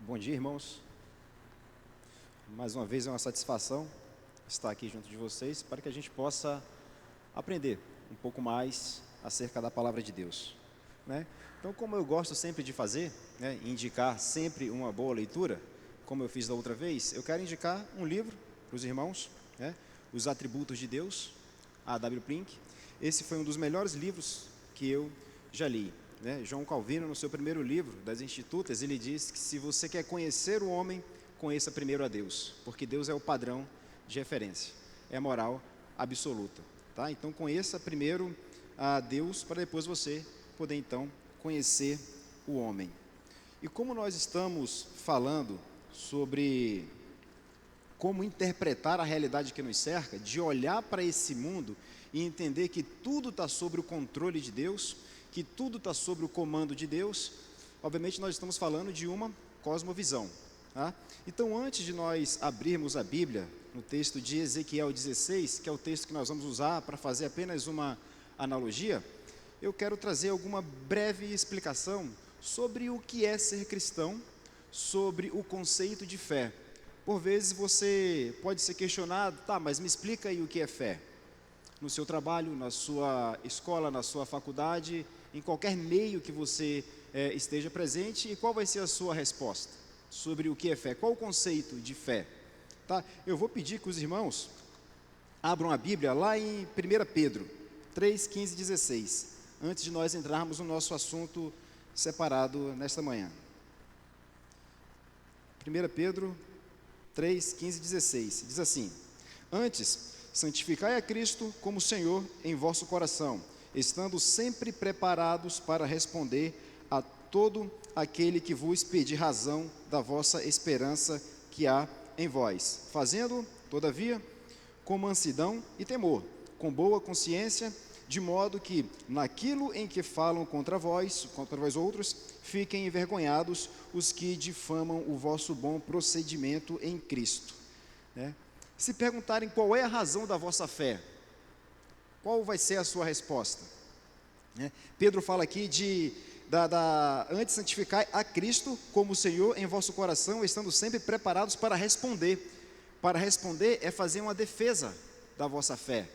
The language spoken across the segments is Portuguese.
Bom dia, irmãos. Mais uma vez é uma satisfação estar aqui junto de vocês para que a gente possa aprender um pouco mais acerca da palavra de Deus, né? Então, como eu gosto sempre de fazer, né, indicar sempre uma boa leitura, como eu fiz da outra vez, eu quero indicar um livro para os irmãos, né, Os Atributos de Deus, A.W. Pink. Esse foi um dos melhores livros que eu já li, né? João Calvino, no seu primeiro livro, das Institutas, ele diz que se você quer conhecer o homem, conheça primeiro a Deus, porque Deus é o padrão de referência, é a moral absoluta, tá? Então conheça primeiro a Deus, para depois você poder então conhecer o homem. E como nós estamos falando sobre como interpretar a realidade que nos cerca, de olhar para esse mundo e entender que tudo está sob o controle de Deus, que tudo está sob o comando de Deus, obviamente nós estamos falando de uma cosmovisão, tá? Então, antes de nós abrirmos a Bíblia, no texto de Ezequiel 16, que é o texto que nós vamos usar para fazer apenas uma analogia, eu quero trazer alguma breve explicação sobre o que é ser cristão, sobre o conceito de fé. Por vezes você pode ser questionado, tá, mas me explica aí o que é fé. No seu trabalho, na sua escola, na sua faculdade, em qualquer meio que você esteja presente, e qual vai ser a sua resposta sobre o que é fé? Qual o conceito de fé? Tá? Eu vou pedir que os irmãos abram a Bíblia lá em 1 Pedro 3, 15 e 16, antes de nós entrarmos no nosso assunto separado nesta manhã. 1 Pedro 3, 15 e 16, diz assim: Antes, santificai a Cristo como Senhor em vosso coração, estando sempre preparados para responder a todo aquele que vos pedir razão da vossa esperança que há em vós, fazendo, todavia, com mansidão e temor, com boa consciência, de modo que, naquilo em que falam contra vós outros, fiquem envergonhados os que difamam o vosso bom procedimento em Cristo, né? Se perguntarem qual é a razão da vossa fé, qual vai ser a sua resposta, né? Pedro fala aqui antes santificai a Cristo como Senhor em vosso coração, estando sempre preparados para responder. Para responder é fazer uma defesa da vossa fé.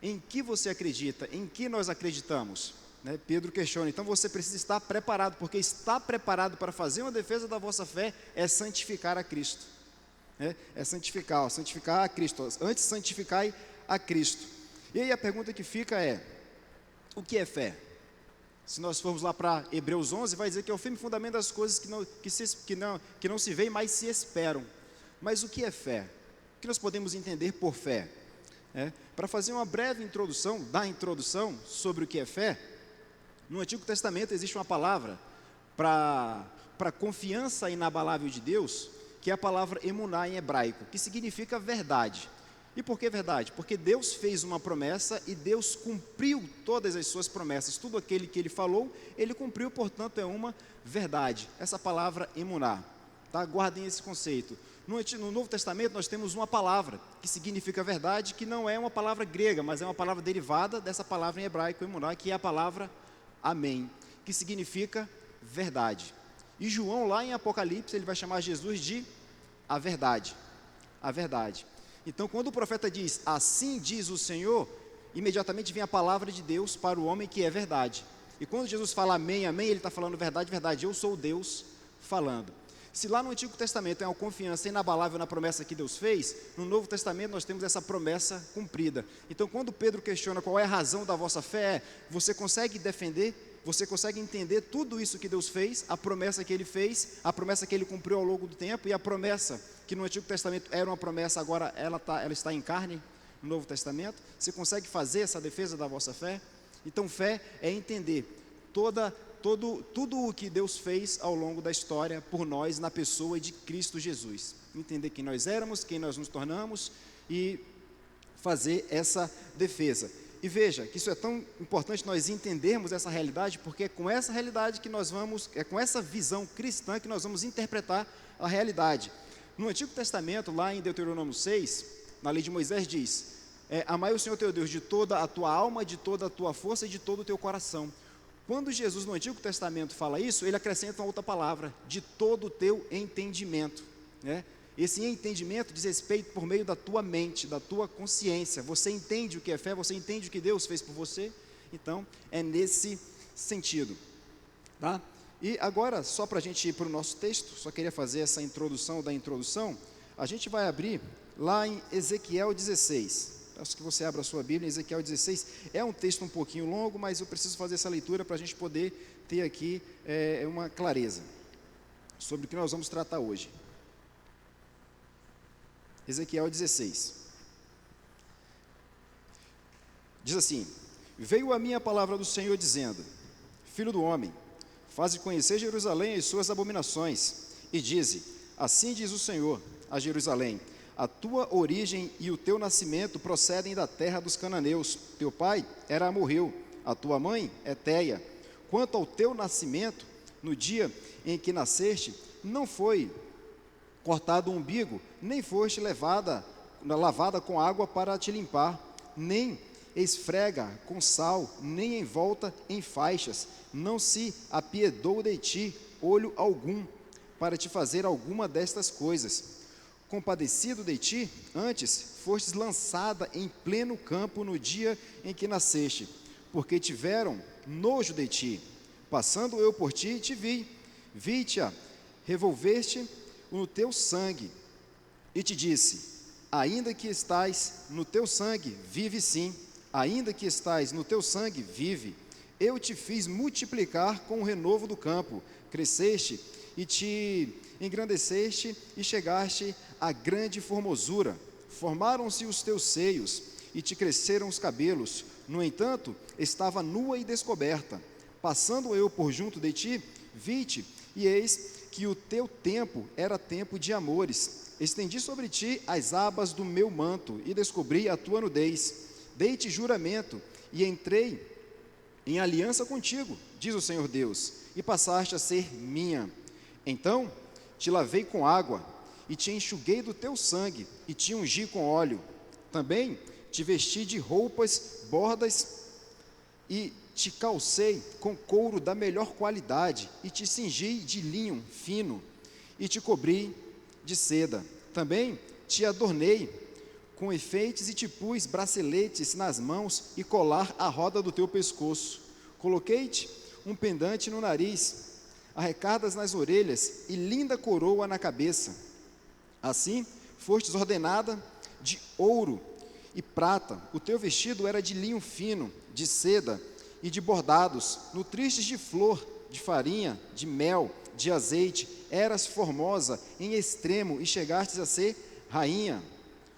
Em que você acredita? Em que nós acreditamos? Né? Pedro questiona, então você precisa estar preparado, porque estar preparado para fazer uma defesa da vossa fé é santificar a Cristo. É santificar a Cristo. Antes santificai a Cristo. E aí a pergunta que fica é: o que é fé? Se nós formos lá para Hebreus 11, vai dizer que é o firme fundamento das coisas que não se veem, mas se esperam. Mas o que é fé? O que nós podemos entender por fé? Para fazer uma breve introdução sobre o que é fé, no Antigo Testamento existe uma palavra para confiança inabalável de Deus, que é a palavra emuná em hebraico, que significa verdade. E por que verdade? Porque Deus fez uma promessa e Deus cumpriu todas as suas promessas. Tudo aquele que Ele falou, Ele cumpriu, portanto é uma verdade. Essa palavra emuná, tá? Guardem esse conceito. No Novo Testamento nós temos uma palavra que significa verdade, que não é uma palavra grega, mas é uma palavra derivada dessa palavra em hebraico, emuná, que é a palavra amém, que significa verdade. E João, lá em Apocalipse, ele vai chamar Jesus de a verdade. A verdade. Então, quando o profeta diz, assim diz o Senhor, imediatamente vem a palavra de Deus para o homem que é verdade. E quando Jesus fala amém, amém, ele está falando verdade, verdade. Eu sou Deus falando. Se lá no Antigo Testamento é uma confiança inabalável na promessa que Deus fez, no Novo Testamento nós temos essa promessa cumprida. Então, quando Pedro questiona qual é a razão da vossa fé, você consegue defender, você consegue entender tudo isso que Deus fez, a promessa que Ele fez, a promessa que Ele cumpriu ao longo do tempo, e a promessa que no Antigo Testamento era uma promessa, agora ela está em carne no Novo Testamento. Você consegue fazer essa defesa da vossa fé? Então, fé é entender tudo o que Deus fez ao longo da história por nós, na pessoa de Cristo Jesus. Entender quem nós éramos, quem nós nos tornamos e fazer essa defesa. E veja que isso é tão importante nós entendermos essa realidade, porque é com essa realidade que nós vamos, é com essa visão cristã que nós vamos interpretar a realidade. No Antigo Testamento, lá em Deuteronômio 6, na lei de Moisés diz, amai o Senhor teu Deus de toda a tua alma, de toda a tua força e de todo o teu coração. Quando Jesus no Antigo Testamento fala isso, ele acrescenta uma outra palavra, de todo o teu entendimento, né? Esse entendimento diz respeito por meio da tua mente, da tua consciência. Você entende o que é fé, você entende o que Deus fez por você? Então, é nesse sentido, tá? E agora, só para a gente ir para o nosso texto, só queria fazer essa introdução da introdução. A gente vai abrir lá em Ezequiel 16. Peço que você abra a sua Bíblia em Ezequiel 16. É um texto um pouquinho longo, mas eu preciso fazer essa leitura para a gente poder ter aqui uma clareza sobre o que nós vamos tratar hoje. Ezequiel 16. Diz assim: veio a mim a palavra do Senhor dizendo: filho do homem, faze conhecer Jerusalém as suas abominações, e dize: assim diz o Senhor a Jerusalém: a tua origem e o teu nascimento procedem da terra dos cananeus. Teu pai era amorreu, a tua mãe é Teia. Quanto ao teu nascimento, no dia em que nasceste, não foi cortado o umbigo, nem foste lavada com água para te limpar, nem esfrega com sal, nem envolta em faixas. Não se apiedou de ti olho algum, para te fazer alguma destas coisas. Compadecido de ti, antes fostes lançada em pleno campo no dia em que nasceste, porque tiveram nojo de ti. Passando eu por ti, te vi-te-a, revolveste no teu sangue, e te disse: ainda que estais no teu sangue, vive sim, ainda que estais no teu sangue, vive. Eu te fiz multiplicar com o renovo do campo, cresceste e te engrandeceste e chegaste à grande formosura. Formaram-se os teus seios e te cresceram os cabelos. No entanto, estava nua e descoberta. Passando eu por junto de ti, vi-te, e eis que o teu tempo era tempo de amores. Estendi sobre ti as abas do meu manto e descobri a tua nudez. Dei-te juramento e entrei em aliança contigo, diz o Senhor Deus, e passaste a ser minha. Então te lavei com água e te enxuguei do teu sangue e te ungi com óleo. Também te vesti de roupas bordas e te calcei com couro da melhor qualidade e te cingi de linho fino e te cobri de seda. Também te adornei com enfeites e te pus braceletes nas mãos e colar à roda do teu pescoço. Coloquei-te um pendante no nariz, arrecadas nas orelhas e linda coroa na cabeça. Assim fostes ordenada de ouro e prata. O teu vestido era de linho fino, de seda e de bordados, nutristes de flor, de farinha, de mel, de azeite. Eras formosa em extremo e chegastes a ser rainha.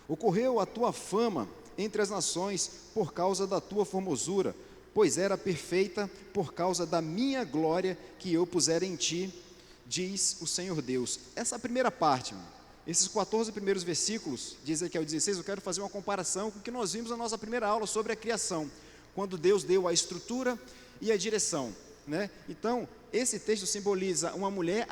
Ocorreu a tua fama entre as nações por causa da tua formosura, pois era perfeita por causa da minha glória que eu pusera em ti, diz o Senhor Deus. Essa primeira parte, esses 14 primeiros versículos de Ezequiel 16, eu quero fazer uma comparação com o que nós vimos na nossa primeira aula sobre a criação, quando Deus deu a estrutura e a direção, né? Então, esse texto simboliza uma mulher,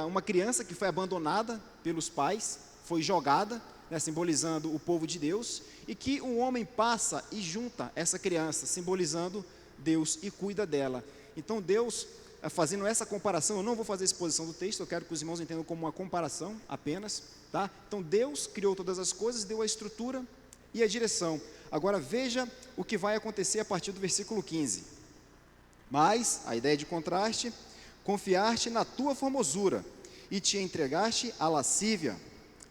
uma criança que foi abandonada pelos pais, foi jogada, né, simbolizando o povo de Deus, e que um homem passa e junta essa criança, simbolizando Deus, e cuida dela. Então Deus, fazendo essa comparação, eu não vou fazer a exposição do texto, eu quero que os irmãos entendam como uma comparação apenas, tá? Então Deus criou todas as coisas, deu a estrutura e a direção. Agora veja o que vai acontecer a partir do versículo 15. Mas, a ideia de contraste: confiaste na tua formosura e te entregaste à lascívia,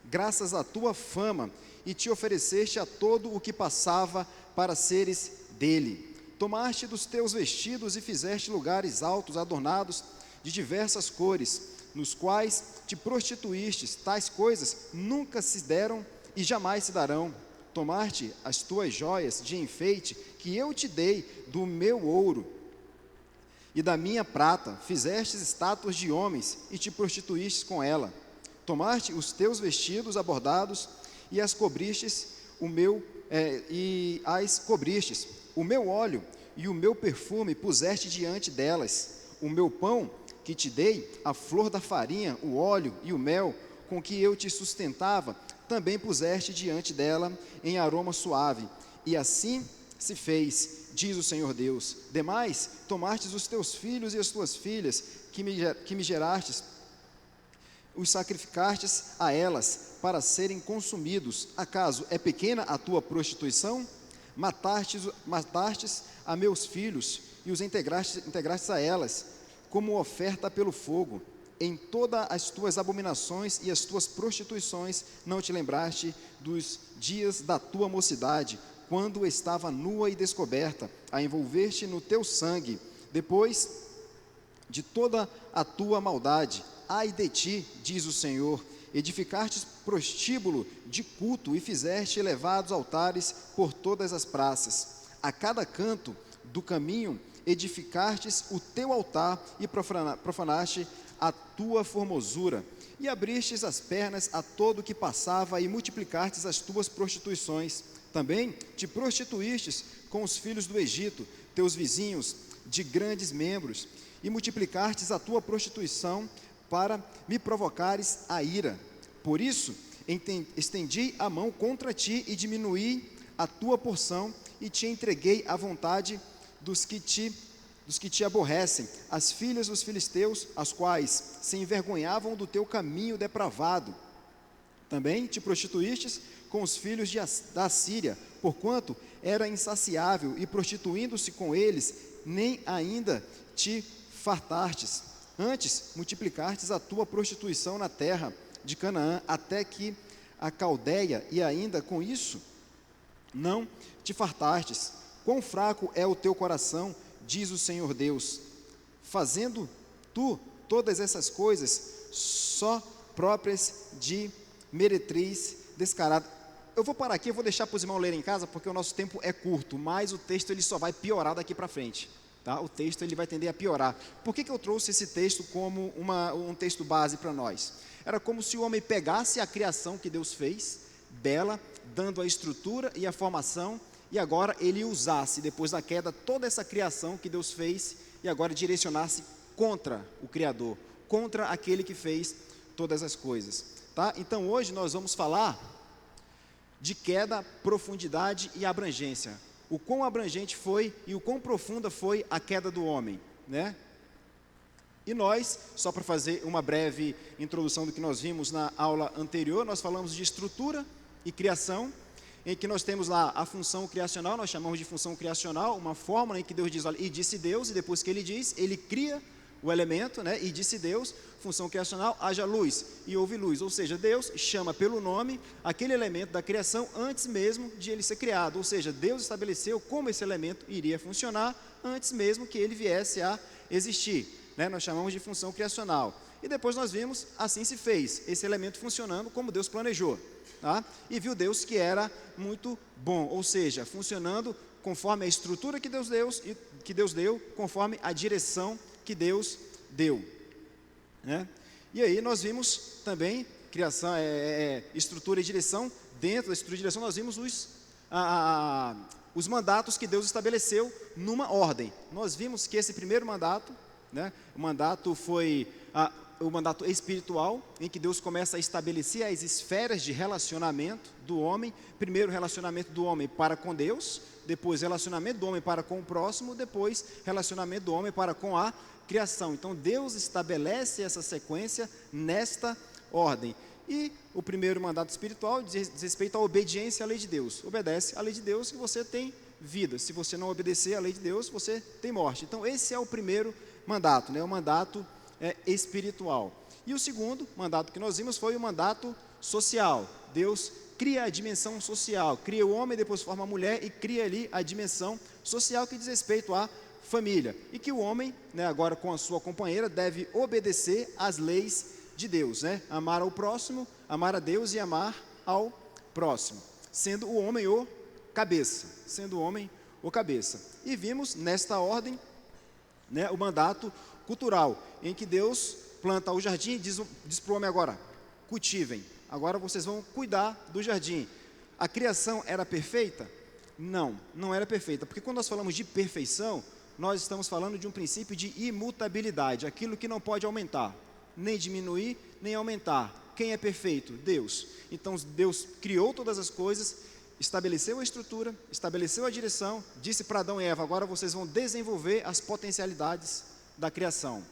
graças à tua fama, e te ofereceste a todo o que passava para seres dele. Tomaste dos teus vestidos e fizeste lugares altos adornados de diversas cores, nos quais te prostituístes. Tais coisas nunca se deram e jamais se darão. Tomaste as tuas joias de enfeite que eu te dei do meu ouro e da minha prata, fizestes estátuas de homens e te prostituístes com ela. Tomaste os teus vestidos abordados e as cobristes, o meu óleo e o meu perfume puseste diante delas. O meu pão que te dei, a flor da farinha, o óleo e o mel com que eu te sustentava, também puseste diante dela em aroma suave. E assim se fez. diz o Senhor Deus. Demais, tomastes os teus filhos e as tuas filhas, que me gerastes, os sacrificastes a elas, para serem consumidos. Acaso é pequena a tua prostituição? Matastes a meus filhos, e os integrastes a elas, como oferta pelo fogo. Em todas as tuas abominações e as tuas prostituições, não te lembraste dos dias da tua mocidade, quando estava nua e descoberta, a envolver-te no teu sangue, depois de toda a tua maldade. Ai de ti, diz o Senhor, edificastes prostíbulo de culto e fizeste elevados altares por todas as praças. A cada canto do caminho edificastes o teu altar e profanaste a tua formosura, e abristes as pernas a todo que passava, e multiplicastes as tuas prostituições. Também te prostituístes com os filhos do Egito, teus vizinhos de grandes membros, e multiplicastes a tua prostituição para me provocares a ira. Por isso, estendi a mão contra ti e diminuí a tua porção, e te entreguei à vontade dos que te aborrecem, as filhas dos filisteus, as quais se envergonhavam do teu caminho depravado. Também te prostituístes com os filhos da Assíria, porquanto era insaciável, e prostituindo-se com eles, nem ainda te fartastes. Antes multiplicastes a tua prostituição na terra de Canaã, até que a Caldeia, e ainda com isso não te fartastes. Quão fraco é o teu coração, diz o Senhor Deus, fazendo tu todas essas coisas só próprias de meretriz descarada. Eu vou parar aqui, eu vou deixar para os irmãos lerem em casa, porque o nosso tempo é curto, mas o texto ele só vai piorar daqui para frente, tá? O texto ele vai tender a piorar. Por que eu trouxe esse texto como um texto base para nós? Era como se o homem pegasse a criação que Deus fez, bela, dando a estrutura e a formação, e agora ele usasse, depois da queda, toda essa criação que Deus fez, e agora direcionasse contra o Criador, contra aquele que fez todas as coisas, tá? Então hoje nós vamos falar de queda, profundidade e abrangência. O quão abrangente foi e o quão profunda foi a queda do homem, né? E nós, só para fazer uma breve introdução do que nós vimos na aula anterior, nós falamos de estrutura e criação, em que nós temos lá a função criacional, nós chamamos de função criacional, uma fórmula em que Deus diz, olha, e disse Deus, e depois que ele diz, ele cria o elemento, né? E disse Deus, função criacional, haja luz, e houve luz. Ou seja, Deus chama pelo nome aquele elemento da criação antes mesmo de ele ser criado. Ou seja, Deus estabeleceu como esse elemento iria funcionar antes mesmo que ele viesse a existir, né? Nós chamamos de função criacional. E depois nós vimos, assim se fez, esse elemento funcionando como Deus planejou, tá? E viu Deus que era muito bom, ou seja, funcionando conforme a estrutura que Deus deu, conforme a direção que Deus deu, né? E aí nós vimos também criação, estrutura e direção. Dentro da estrutura e direção nós vimos os mandatos que Deus estabeleceu numa ordem. Nós vimos que esse primeiro mandato, né, o mandato foi o mandato espiritual, em que Deus começa a estabelecer as esferas de relacionamento do homem. Primeiro, relacionamento do homem para com Deus, depois relacionamento do homem para com o próximo, depois relacionamento do homem para com a criação. Então Deus estabelece essa sequência nesta ordem. E o primeiro mandato espiritual diz respeito à obediência à lei de Deus. Obedece à lei de Deus que você tem vida. Se você não obedecer à lei de Deus, você tem morte. Então esse é o primeiro mandato, né? O mandato espiritual. E o segundo mandato que nós vimos foi o mandato social. Deus cria a dimensão social, cria o homem, depois forma a mulher e cria ali a dimensão social que diz respeito à família. E que o homem, né, agora com a sua companheira, deve obedecer às leis de Deus, né? Amar ao próximo, amar a Deus e amar ao próximo, sendo o homem o cabeça, E vimos nesta ordem, né, o mandato cultural, em que Deus planta o jardim e diz para o homem agora, cultivem, agora vocês vão cuidar do jardim. A criação era perfeita? Não era perfeita, porque quando nós falamos de perfeição, nós estamos falando de um princípio de imutabilidade, aquilo que não pode aumentar, nem diminuir, nem aumentar. Quem é perfeito? Deus. Então Deus criou todas as coisas estabeleceu a estrutura, estabeleceu a direção, disse para Adão e Eva: agora vocês vão desenvolver as potencialidades da criação,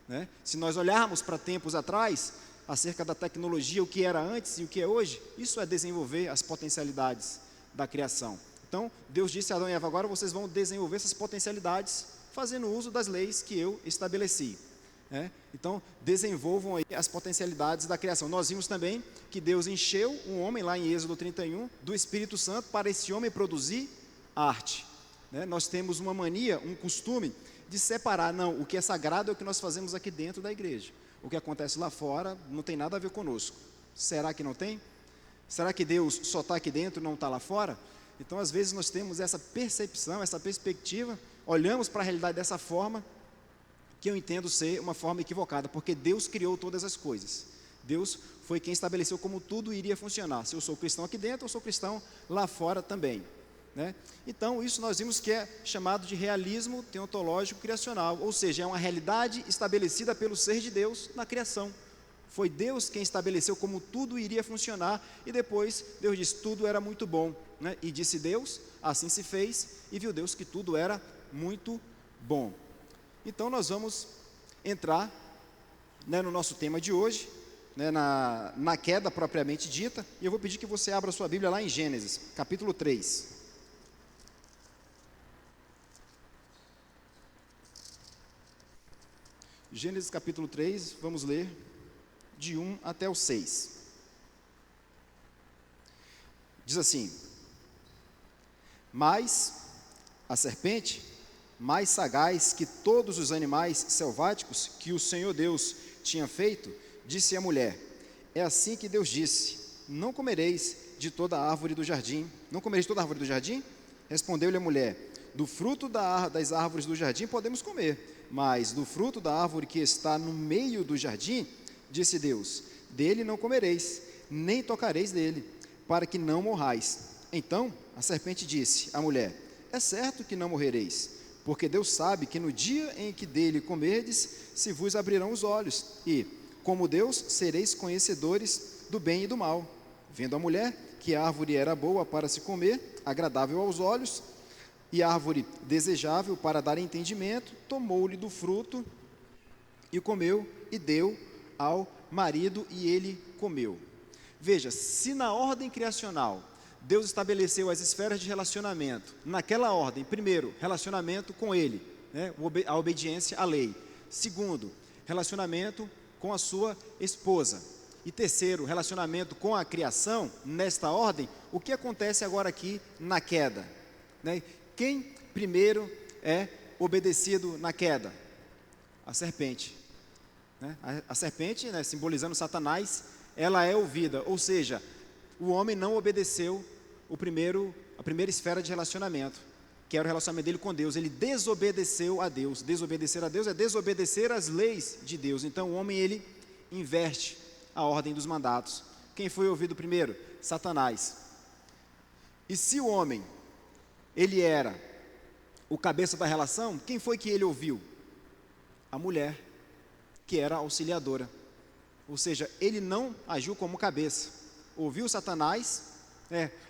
né? Se nós olharmos para tempos atrás, acerca da tecnologia, o que era antes e o que é hoje, isso é desenvolver as potencialidades da criação. Então, Deus disse a Adão e Eva: agora vocês vão desenvolver essas potencialidades fazendo uso das leis que eu estabeleci, né? Então, desenvolvam aí as potencialidades da criação. Nós vimos também que Deus encheu um homem, lá em Êxodo 31, do Espírito Santo, para esse homem produzir arte, né? Nós temos uma mania, um costume de separar: não, o que é sagrado é o que nós fazemos aqui dentro da igreja, o que acontece lá fora não tem nada a ver conosco. Será que não tem? Será que Deus só está aqui dentro e não está lá fora? Então, às vezes, nós temos essa percepção, essa perspectiva, olhamos para a realidade dessa forma, que eu entendo ser uma forma equivocada, porque Deus criou todas as coisas. Deus foi quem estabeleceu como tudo iria funcionar. Se eu sou cristão aqui dentro, eu sou cristão lá fora também, né? Então, isso nós vimos que é chamado de realismo teontológico criacional, ou seja, é uma realidade estabelecida pelo ser de Deus na criação. Foi Deus quem estabeleceu como tudo iria funcionar, e depois Deus disse: tudo era muito bom, né? E disse Deus, assim se fez, e viu Deus que tudo era muito bom. Então, nós vamos entrar, né, no nosso tema de hoje, né, na queda propriamente dita, e eu vou pedir que você abra sua Bíblia lá em Gênesis, capítulo 3. Gênesis capítulo 3, vamos ler de 1 até o 6. Diz assim: mas a serpente, mais sagaz que todos os animais selváticos que o Senhor Deus tinha feito, disse à mulher: é assim que Deus disse: não comereis de toda a árvore do jardim. Não comereis de toda a árvore do jardim? Respondeu-lhe a mulher: do fruto das árvores do jardim podemos comer, mas do fruto da árvore que está no meio do jardim, disse Deus: dele não comereis, nem tocareis dele, para que não morrais. Então a serpente disse à mulher: é certo que não morrereis, porque Deus sabe que no dia em que dele comerdes, se vos abrirão os olhos, e, como Deus, sereis conhecedores do bem e do mal. Vendo a mulher que a árvore era boa para se comer, agradável aos olhos, e árvore desejável para dar entendimento, tomou-lhe do fruto, e comeu, e deu ao marido, e ele comeu. Veja, se na ordem criacional Deus estabeleceu as esferas de relacionamento, naquela ordem: primeiro, relacionamento com Ele, né, a obediência à lei; segundo, relacionamento com a sua esposa; e terceiro, relacionamento com a criação. Nesta ordem, o que acontece agora aqui na queda, né? Quem primeiro é obedecido na queda? A serpente, né? A serpente, né, simbolizando Satanás, ela é ouvida, ou seja, o homem não obedeceu a primeira esfera de relacionamento, que era o relacionamento dele com Deus. Ele desobedeceu a Deus. Desobedecer a Deus é desobedecer as leis de Deus. Então, o homem, ele inverte a ordem dos mandatos. Quem foi ouvido primeiro? Satanás. E se o homem, ele era o cabeça da relação, quem foi que ele ouviu? A mulher, que era auxiliadora. Ou seja, ele não agiu como cabeça. Ouviu Satanás,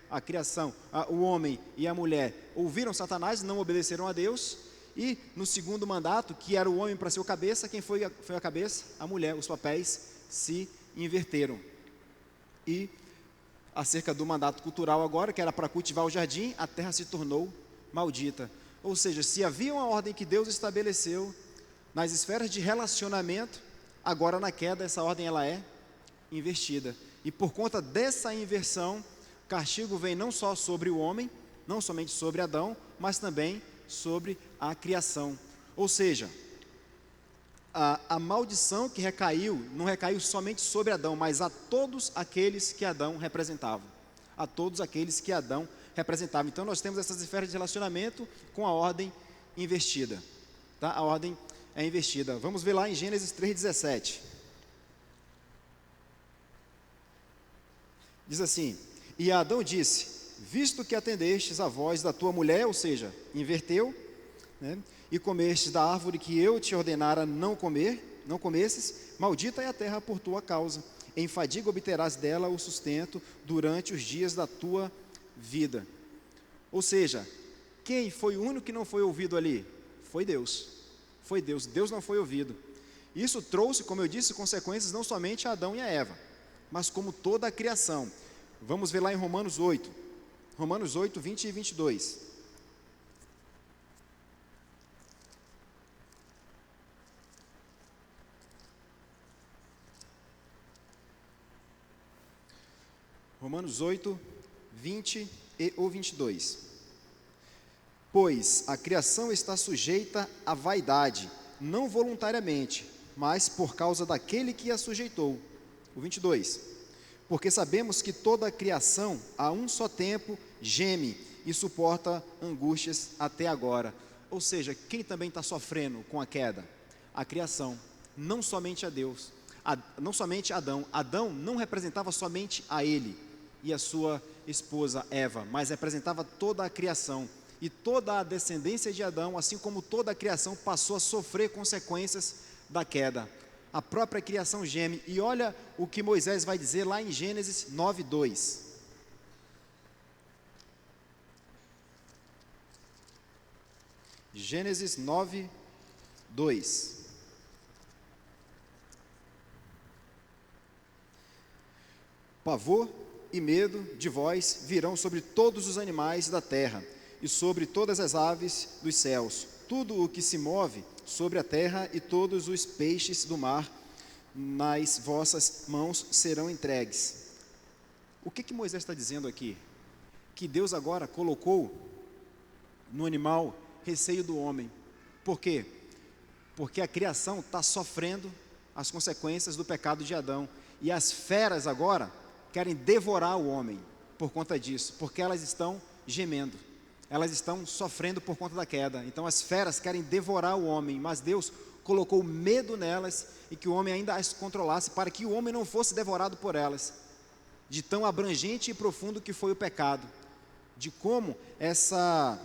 a criação, o homem e a mulher ouviram Satanás, não obedeceram a Deus, e no segundo mandato, que era o homem para ser o cabeça, quem foi a cabeça? A mulher. Os papéis se inverteram. E acerca do mandato cultural agora, que era para cultivar o jardim, a terra se tornou maldita. Ou seja, se havia uma ordem que Deus estabeleceu nas esferas de relacionamento, agora na queda essa ordem ela é invertida. E por conta dessa inversão, castigo vem não só sobre o homem, não somente sobre Adão, mas também sobre a criação. Ou seja, a maldição que recaiu, não recaiu somente sobre Adão, mas a todos aqueles que Adão representava. A todos aqueles que Adão representava. Então nós temos essas esferas de relacionamento com a ordem invertida, tá? A ordem é invertida. Vamos ver lá em Gênesis 3,17. Diz assim: e Adão disse: visto que atendestes a voz da tua mulher, ou seja, inverteu, né, e comestes da árvore que eu te ordenara não comesses, maldita é a terra por tua causa. Em fadiga obterás dela o sustento durante os dias da tua vida. Ou seja, quem foi o único que não foi ouvido ali? Foi Deus. Foi Deus. Deus não foi ouvido. Isso trouxe, como eu disse, consequências não somente a Adão e a Eva, mas como toda a criação. Vamos ver lá em Romanos 8. Romanos 8, 20 e 22. Romanos 8, 20 e o 22. Pois a criação está sujeita à vaidade, não voluntariamente, mas por causa daquele que a sujeitou. O 22. Porque sabemos que toda a criação, a um só tempo, geme e suporta angústias até agora. Ou seja, quem também está sofrendo com a queda? A criação, não somente a Deus, não somente Adão. Adão não representava somente a ele e a sua esposa Eva, mas representava toda a criação. E toda a descendência de Adão, assim como toda a criação, passou a sofrer consequências da queda. A própria criação geme. E olha o que Moisés vai dizer lá em Gênesis 9, 2. Gênesis 9, 2. Pavor e medo de vós virão sobre todos os animais da terra e sobre todas as aves dos céus, tudo o que se move sobre a terra e todos os peixes do mar, nas vossas mãos serão entregues. O que Moisés está dizendo aqui? Que Deus agora colocou no animal receio do homem. Por quê? Porque a criação está sofrendo as consequências do pecado de Adão, e as feras agora querem devorar o homem por conta disso, porque elas estão gemendo, elas estão sofrendo por conta da queda. Então as feras querem devorar o homem, mas Deus colocou medo nelas e que o homem ainda as controlasse, para que o homem não fosse devorado por elas, de tão abrangente e profundo que foi o pecado, de como essa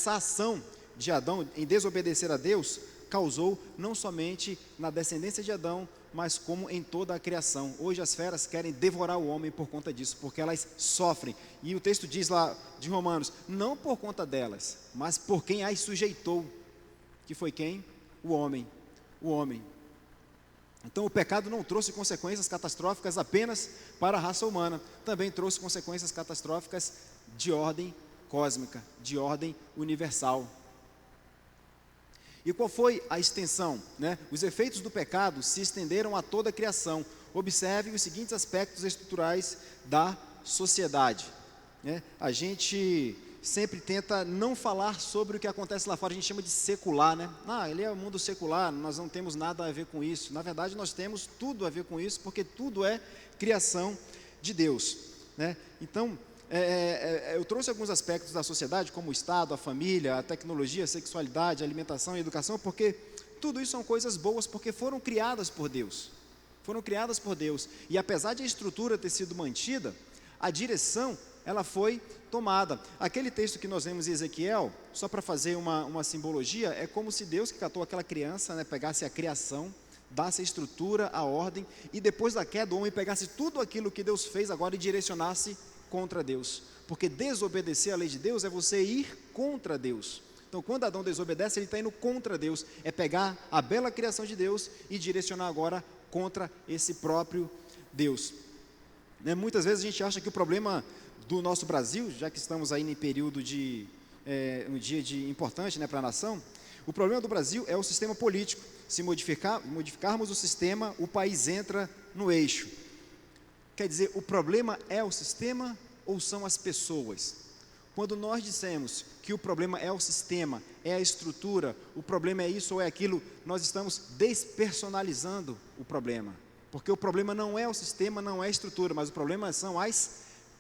ação de Adão em desobedecer a Deus causou não somente na descendência de Adão, mas como em toda a criação. Hoje as feras querem devorar o homem por conta disso, porque elas sofrem. E o texto diz lá de Romanos, não por conta delas, mas por quem as sujeitou, que foi quem? O homem. O homem. Então o pecado não trouxe consequências catastróficas apenas para a raça humana, também trouxe consequências catastróficas de ordem cósmica, de ordem universal. E qual foi a extensão? Os efeitos do pecado se estenderam a toda a criação. Observe os seguintes aspectos estruturais da sociedade. A gente sempre tenta não falar sobre o que acontece lá fora, a gente chama de secular, ele é o mundo secular, nós não temos nada a ver com isso. Na verdade, nós temos tudo a ver com isso, porque tudo é criação de Deus. Então, eu trouxe alguns aspectos da sociedade, como o Estado, a família, a tecnologia, a sexualidade, a alimentação e a educação, porque tudo isso são coisas boas, porque foram criadas por Deus. Foram criadas por Deus. E apesar de a estrutura ter sido mantida, a direção, ela foi tomada. Aquele texto que nós vemos em Ezequiel, só para fazer uma simbologia, é como se Deus, que catou aquela criança, pegasse a criação, dasse a estrutura, a ordem, e depois da queda o homem pegasse tudo aquilo que Deus fez agora e direcionasse contra Deus, porque desobedecer a lei de Deus é você ir contra Deus. Então quando Adão desobedece, ele está indo contra Deus, é pegar a bela criação de Deus e direcionar agora contra esse próprio Deus. Muitas vezes a gente acha que o problema do nosso Brasil, já que estamos aí em período de um dia importante para a nação, o problema do Brasil é o sistema político. Se modificarmos o sistema, o país entra no eixo. Quer dizer, o problema é o sistema ou são as pessoas? Quando nós dissemos que o problema é o sistema, é a estrutura, o problema é isso ou é aquilo, nós estamos despersonalizando o problema. Porque o problema não é o sistema, não é a estrutura, mas o problema são as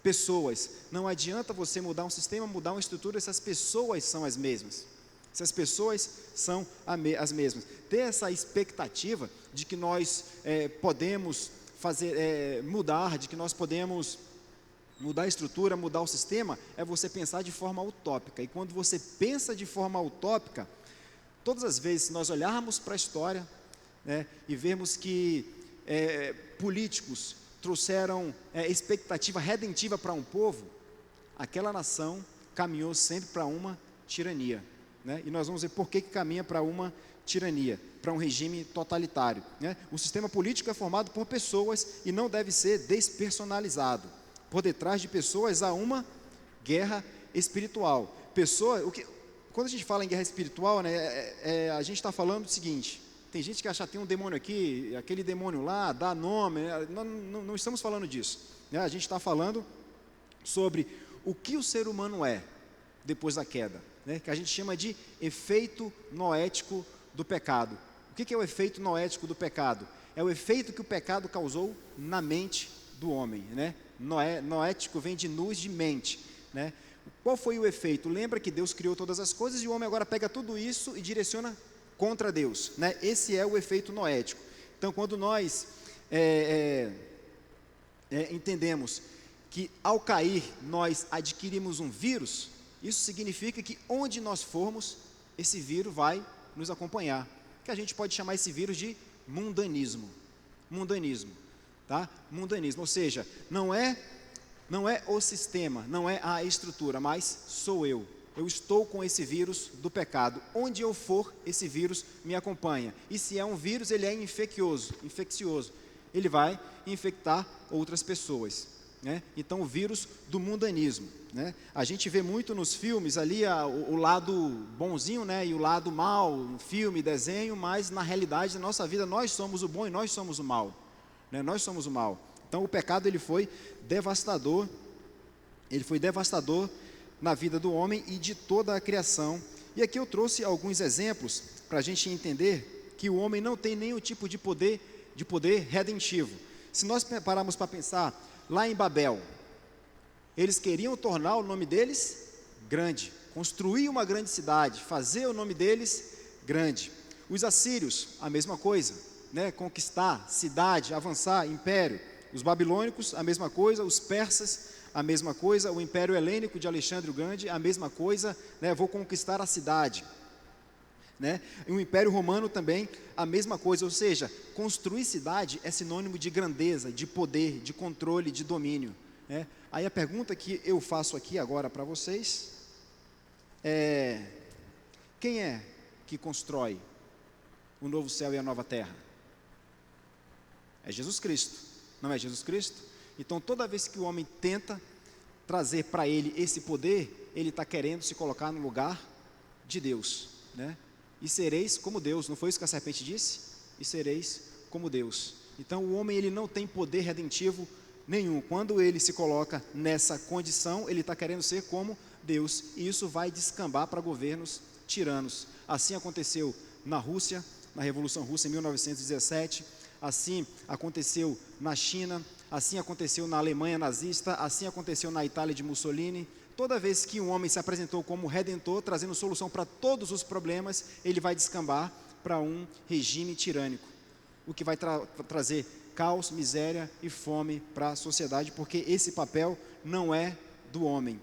pessoas. Não adianta você mudar um sistema, mudar uma estrutura, se as pessoas são as mesmas. Se as pessoas são as mesmas. Ter essa expectativa de que nós podemos mudar, de que nós podemos mudar a estrutura, mudar o sistema, é você pensar de forma utópica. E quando você pensa de forma utópica, todas as vezes que nós olharmos para a história, e vermos que políticos trouxeram expectativa redentiva para um povo, aquela nação caminhou sempre para uma tirania, né? E nós vamos ver por que caminha para uma tirania, para um regime totalitário, né? O sistema político é formado por pessoas e não deve ser despersonalizado. Por detrás de pessoas há uma guerra espiritual. Quando a gente fala em guerra espiritual, né, a gente está falando do seguinte: tem gente que acha que tem um demônio aqui, aquele demônio lá, dá nome, né? Não estamos falando disso, né? A gente está falando sobre o que o ser humano é depois da queda, né? Que a gente chama de efeito noético do pecado. O que é o efeito noético do pecado? É o efeito que o pecado causou na mente do homem, né? Noético vem de nous, de mente, né? Qual foi o efeito? Lembra que Deus criou todas as coisas e o homem agora pega tudo isso e direciona contra Deus, né? Esse é o efeito noético. Então, quando nós entendemos que ao cair nós adquirimos um vírus, isso significa que onde nós formos, esse vírus vai nos acompanhar, que a gente pode chamar esse vírus de mundanismo, tá? Mundanismo, ou seja, não é o sistema, não é a estrutura, mas sou eu estou com esse vírus do pecado, onde eu for, esse vírus me acompanha, e se é um vírus, ele é infeccioso, ele vai infectar outras pessoas, né? Então o vírus do mundanismo, né? A gente vê muito nos filmes ali o lado bonzinho, né, e o lado mal, no filme, desenho, mas na realidade da nossa vida nós somos o bom e nós somos o mal, né? Nós somos o mal. Então o pecado ele foi devastador na vida do homem e de toda a criação. E aqui eu trouxe alguns exemplos para a gente entender que o homem não tem nenhum tipo de poder redentivo. Se nós pararmos para pensar, lá em Babel, eles queriam tornar o nome deles grande, construir uma grande cidade, fazer o nome deles grande. Os assírios, a mesma coisa, né? Conquistar cidade, avançar, império. Os babilônicos, a mesma coisa. Os persas, a mesma coisa. O Império Helênico de Alexandre o Grande, a mesma coisa, né? Vou conquistar a cidade, né? E o Império Romano também, a mesma coisa. Ou seja, construir cidade é sinônimo de grandeza, de poder, de controle, de domínio, né? Aí a pergunta que eu faço aqui agora para vocês é: quem é que constrói o novo céu e a nova terra? É Jesus Cristo, não é Jesus Cristo? Então toda vez que o homem tenta trazer para ele esse poder, ele está querendo se colocar no lugar de Deus, né? E sereis como Deus, não foi isso que a serpente disse? E sereis como Deus. Então o homem ele não tem poder redentivo nenhum. Quando ele se coloca nessa condição, ele está querendo ser como Deus, e isso vai descambar para governos tiranos. Assim aconteceu na Rússia, na Revolução Russa em 1917, assim aconteceu na China, assim aconteceu na Alemanha nazista, assim aconteceu na Itália de Mussolini. Toda vez que um homem se apresentou como redentor, trazendo solução para todos os problemas, ele vai descambar para um regime tirânico, o que vai trazer caos, miséria e fome para a sociedade, porque esse papel não é do homem.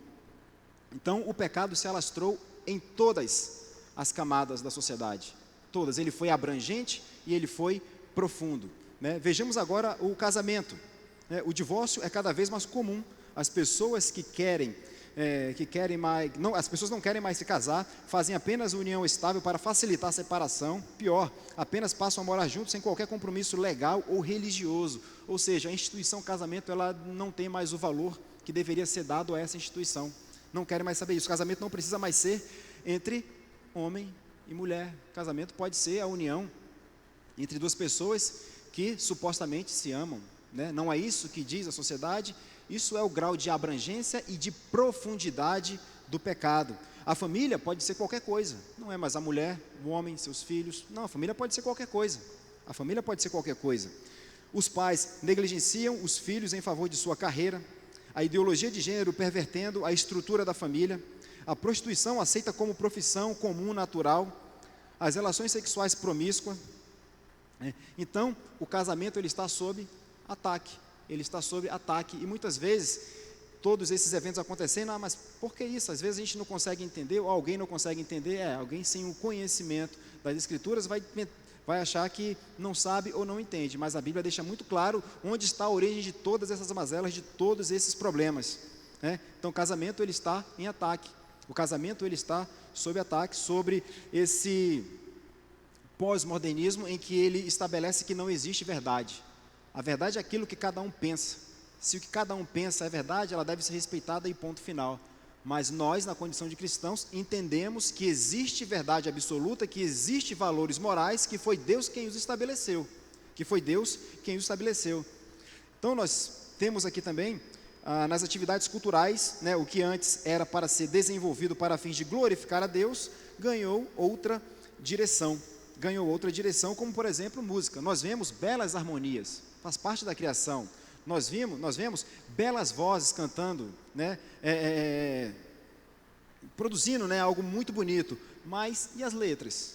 Então o pecado se alastrou em todas as camadas da sociedade, todas. Ele foi abrangente e ele foi profundo, né? Vejamos agora o casamento, né? O divórcio é cada vez mais comum. As pessoas as pessoas não querem mais se casar, fazem apenas união estável para facilitar a separação. Pior, apenas passam a morar juntos sem qualquer compromisso legal ou religioso. Ou seja, a instituição casamento ela não tem mais o valor que deveria ser dado a essa instituição. Não querem mais saber isso. O casamento não precisa mais ser entre homem e mulher. O casamento pode ser a união entre duas pessoas que supostamente se amam, né? Não é isso que diz a sociedade. Isso é o grau de abrangência e de profundidade do pecado. A família pode ser qualquer coisa, não é mais a mulher, o homem, seus filhos. Não, a família pode ser qualquer coisa. A família pode ser qualquer coisa. Os pais negligenciam os filhos em favor de sua carreira, a ideologia de gênero pervertendo a estrutura da família, a prostituição aceita como profissão comum, natural, as relações sexuais promíscuas, né? Então, o casamento ele está sob ataque. E muitas vezes, todos esses eventos acontecendo, mas por que isso? Às vezes a gente não consegue entender, ou alguém não consegue entender, alguém sem o conhecimento das Escrituras vai vai achar que não sabe ou não entende, mas a Bíblia deixa muito claro onde está a origem de todas essas mazelas, de todos esses problemas, né? Então o casamento ele está em ataque, o casamento ele está sob ataque, sobre esse pós-modernismo em que ele estabelece que não existe verdade. A verdade é aquilo que cada um pensa. Se o que cada um pensa é verdade, ela deve ser respeitada e ponto final. Mas nós, na condição de cristãos, entendemos que existe verdade absoluta, que existe valores morais, que foi Deus quem os estabeleceu. Então nós temos aqui também, nas atividades culturais, né, o que antes era para ser desenvolvido para fins de glorificar a Deus, ganhou outra direção, como por exemplo música. Nós vemos belas harmonias, faz parte da criação. Nós vemos belas vozes cantando, né, produzindo, né, algo muito bonito, mas e as letras?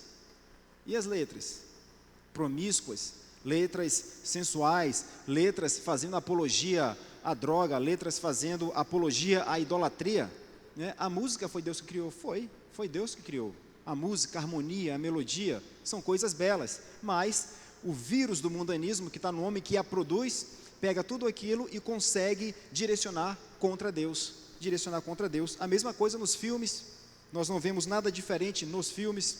Promíscuas, letras sensuais, letras fazendo apologia à droga, letras fazendo apologia à idolatria, né? A música foi Deus que criou? Foi Deus que criou. A música, a harmonia, a melodia, são coisas belas, mas o vírus do mundanismo que está no homem, que a produz, pega tudo aquilo e consegue direcionar contra Deus. A mesma coisa nos filmes, nós não vemos nada diferente nos filmes,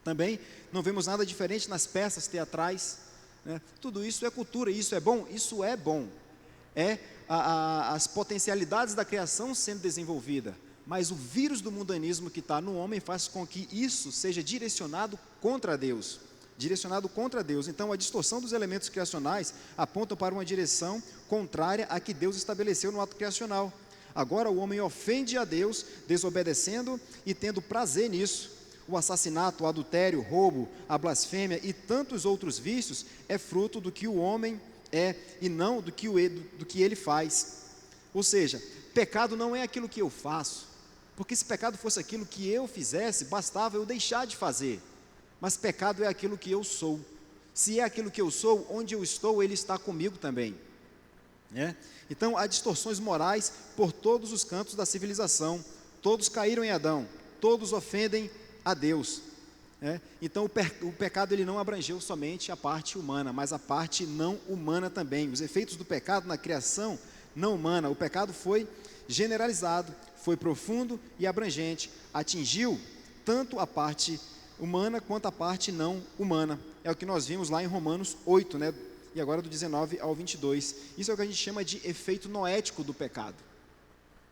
também não vemos nada diferente nas peças teatrais, né? Tudo isso é cultura, isso é bom? Isso é bom, as potencialidades da criação sendo desenvolvida, mas o vírus do mundanismo que está no homem faz com que isso seja direcionado contra Deus. Então a distorção dos elementos criacionais aponta para uma direção contrária à que Deus estabeleceu no ato criacional. Agora o homem ofende a Deus, desobedecendo e tendo prazer nisso. O assassinato, o adultério, o roubo, a blasfêmia e tantos outros vícios é fruto do que o homem é e não do que ele faz. Ou seja, pecado não é aquilo que eu faço, porque se pecado fosse aquilo que eu fizesse, bastava eu deixar de fazer. Mas pecado é aquilo que eu sou. Se é aquilo que eu sou, onde eu estou, Ele está comigo também, né? Então há distorções morais por todos os cantos da civilização. Todos caíram em Adão, todos ofendem a Deus, né? Então o pecado ele não abrangeu somente a parte humana, mas a parte não humana também. Os efeitos do pecado na criação não humana, o pecado foi generalizado, foi profundo e abrangente, atingiu tanto a parte humana quanto a parte não humana. É o que nós vimos lá em Romanos 8, né? E agora do 19 ao 22. Isso é o que a gente chama de efeito noético do pecado.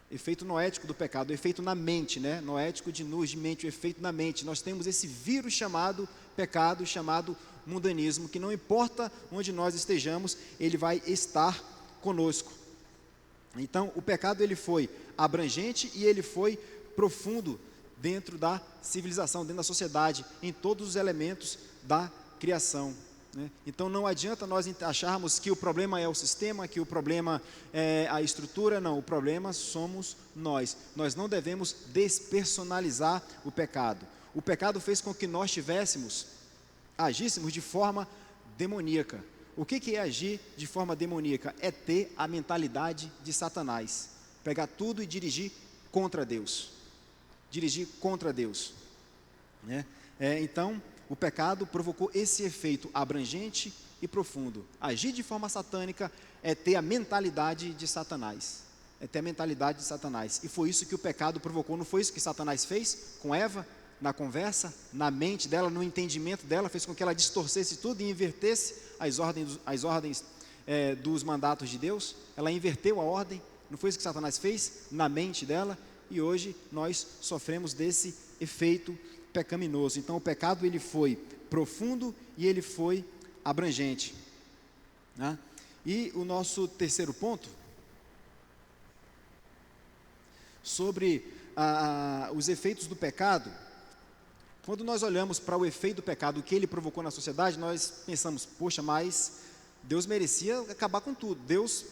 O efeito na mente, né? Noético de nus, de mente, o efeito na mente. Nós temos esse vírus chamado pecado, chamado mundanismo, que não importa onde nós estejamos, ele vai estar conosco. Então, o pecado ele foi abrangente e ele foi profundo dentro da civilização, dentro da sociedade, em todos os elementos da criação, né? Então não adianta nós acharmos que o problema é o sistema, que o problema é a estrutura. Não, o problema somos nós. Nós não devemos despersonalizar o pecado. O pecado fez com que nós agíssemos de forma demoníaca. O que é agir de forma demoníaca? É ter a mentalidade de Satanás, pegar tudo e dirigir contra Deus, né? Então o pecado provocou esse efeito abrangente e profundo. Agir de forma satânica é ter a mentalidade de Satanás, e foi isso que o pecado provocou. Não foi isso que Satanás fez com Eva? Na conversa, na mente dela, no entendimento dela, fez com que ela distorcesse tudo e invertesse as ordens dos mandatos de Deus. Ela inverteu a ordem. Não foi isso que Satanás fez na mente dela? E hoje nós sofremos desse efeito pecaminoso. Então o pecado ele foi profundo e ele foi abrangente, né? E o nosso terceiro ponto, sobre os efeitos do pecado. Quando nós olhamos para o efeito do pecado, o que ele provocou na sociedade, nós pensamos, poxa, mas Deus merecia acabar com tudo. Deus,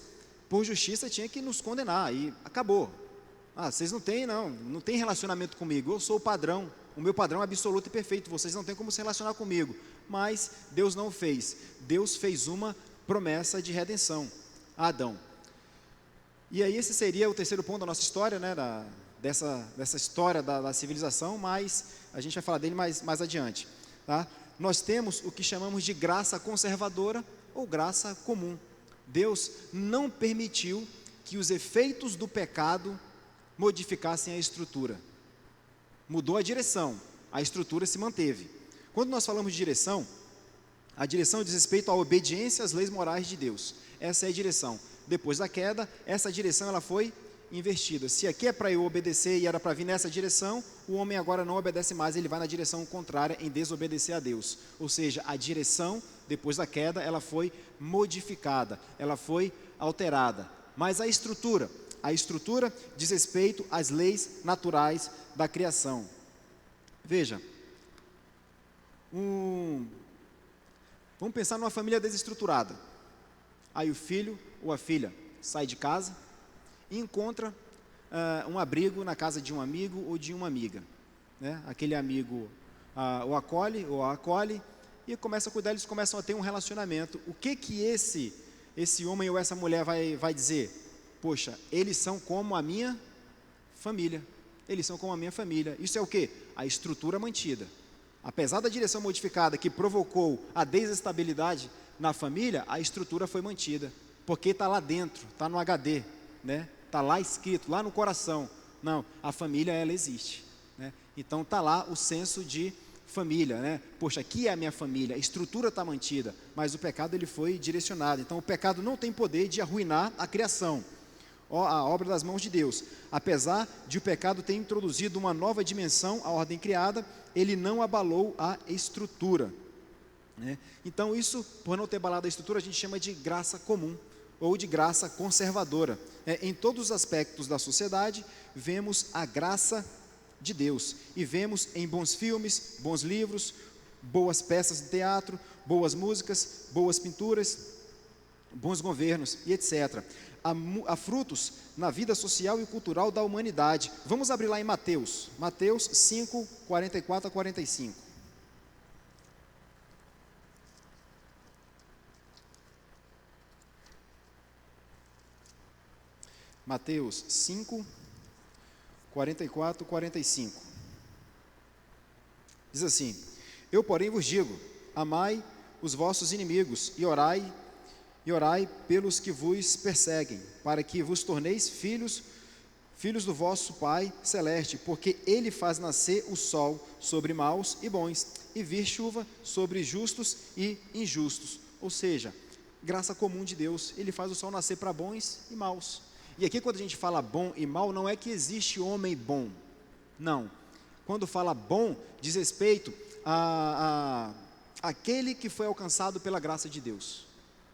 por justiça, tinha que nos condenar e acabou. Vocês não têm relacionamento comigo, eu sou o padrão, o meu padrão é absoluto e perfeito, vocês não têm como se relacionar comigo. Mas Deus não fez. Deus fez uma promessa de redenção a Adão. E aí esse seria o terceiro ponto da nossa história, né, dessa história da civilização, mas a gente vai falar dele mais adiante, tá? nós temos o que chamamos de graça conservadora ou graça comum. Deus não permitiu que os efeitos do pecado modificassem a estrutura. Mudou a direção, a estrutura se manteve. Quando nós falamos de direção, a direção diz respeito à obediência às leis morais de Deus. Essa é a direção. Depois da queda, essa direção ela foi invertida. Se aqui é para eu obedecer e era para vir nessa direção, o homem agora não obedece mais, ele vai na direção contrária em desobedecer a Deus. Ou seja, a direção, depois da queda, ela foi modificada, ela foi alterada. Mas a estrutura diz respeito às leis naturais da criação. Veja, vamos pensar numa família desestruturada. Aí o filho ou a filha sai de casa e encontra um abrigo na casa de um amigo ou de uma amiga, né? Aquele amigo o acolhe ou a acolhe e começa a cuidar, eles começam a ter um relacionamento. O que esse homem ou essa mulher vai dizer? Poxa, eles são como a minha família. Eles são como a minha família. Isso é o quê? A estrutura mantida. Apesar da direção modificada que provocou a desestabilidade na família, a estrutura foi mantida, porque está lá dentro, está no HD, né? Está lá escrito, lá no coração. Não, a família ela existe, né? Então está lá o senso de família, né? Poxa, aqui é a minha família, a estrutura está mantida, mas o pecado ele foi direcionado. Então o pecado não tem poder de arruinar a criação, a obra das mãos de Deus. Apesar de o pecado ter introduzido uma nova dimensão à ordem criada, ele não abalou a estrutura, né? Então isso, por não ter abalado a estrutura, a gente chama de graça comum ou de graça conservadora. Em todos os aspectos da sociedade, vemos a graça de Deus, e vemos em bons filmes, bons livros, boas peças de teatro, boas músicas, boas pinturas, bons governos e etc. Há frutos na vida social e cultural da humanidade. Vamos abrir lá em Mateus 5, 44 a 45. Mateus 5, 44, 45. Diz assim: Eu, porém, vos digo, amai os vossos inimigos e orai pelos que vos perseguem, para que vos torneis filhos do vosso Pai Celeste, porque Ele faz nascer o sol sobre maus e bons, e vir chuva sobre justos e injustos. Ou seja, graça comum de Deus, Ele faz o sol nascer para bons e maus. E aqui quando a gente fala bom e mal, não é que existe homem bom, não. Quando fala bom, diz respeito a aquele que foi alcançado pela graça de Deus,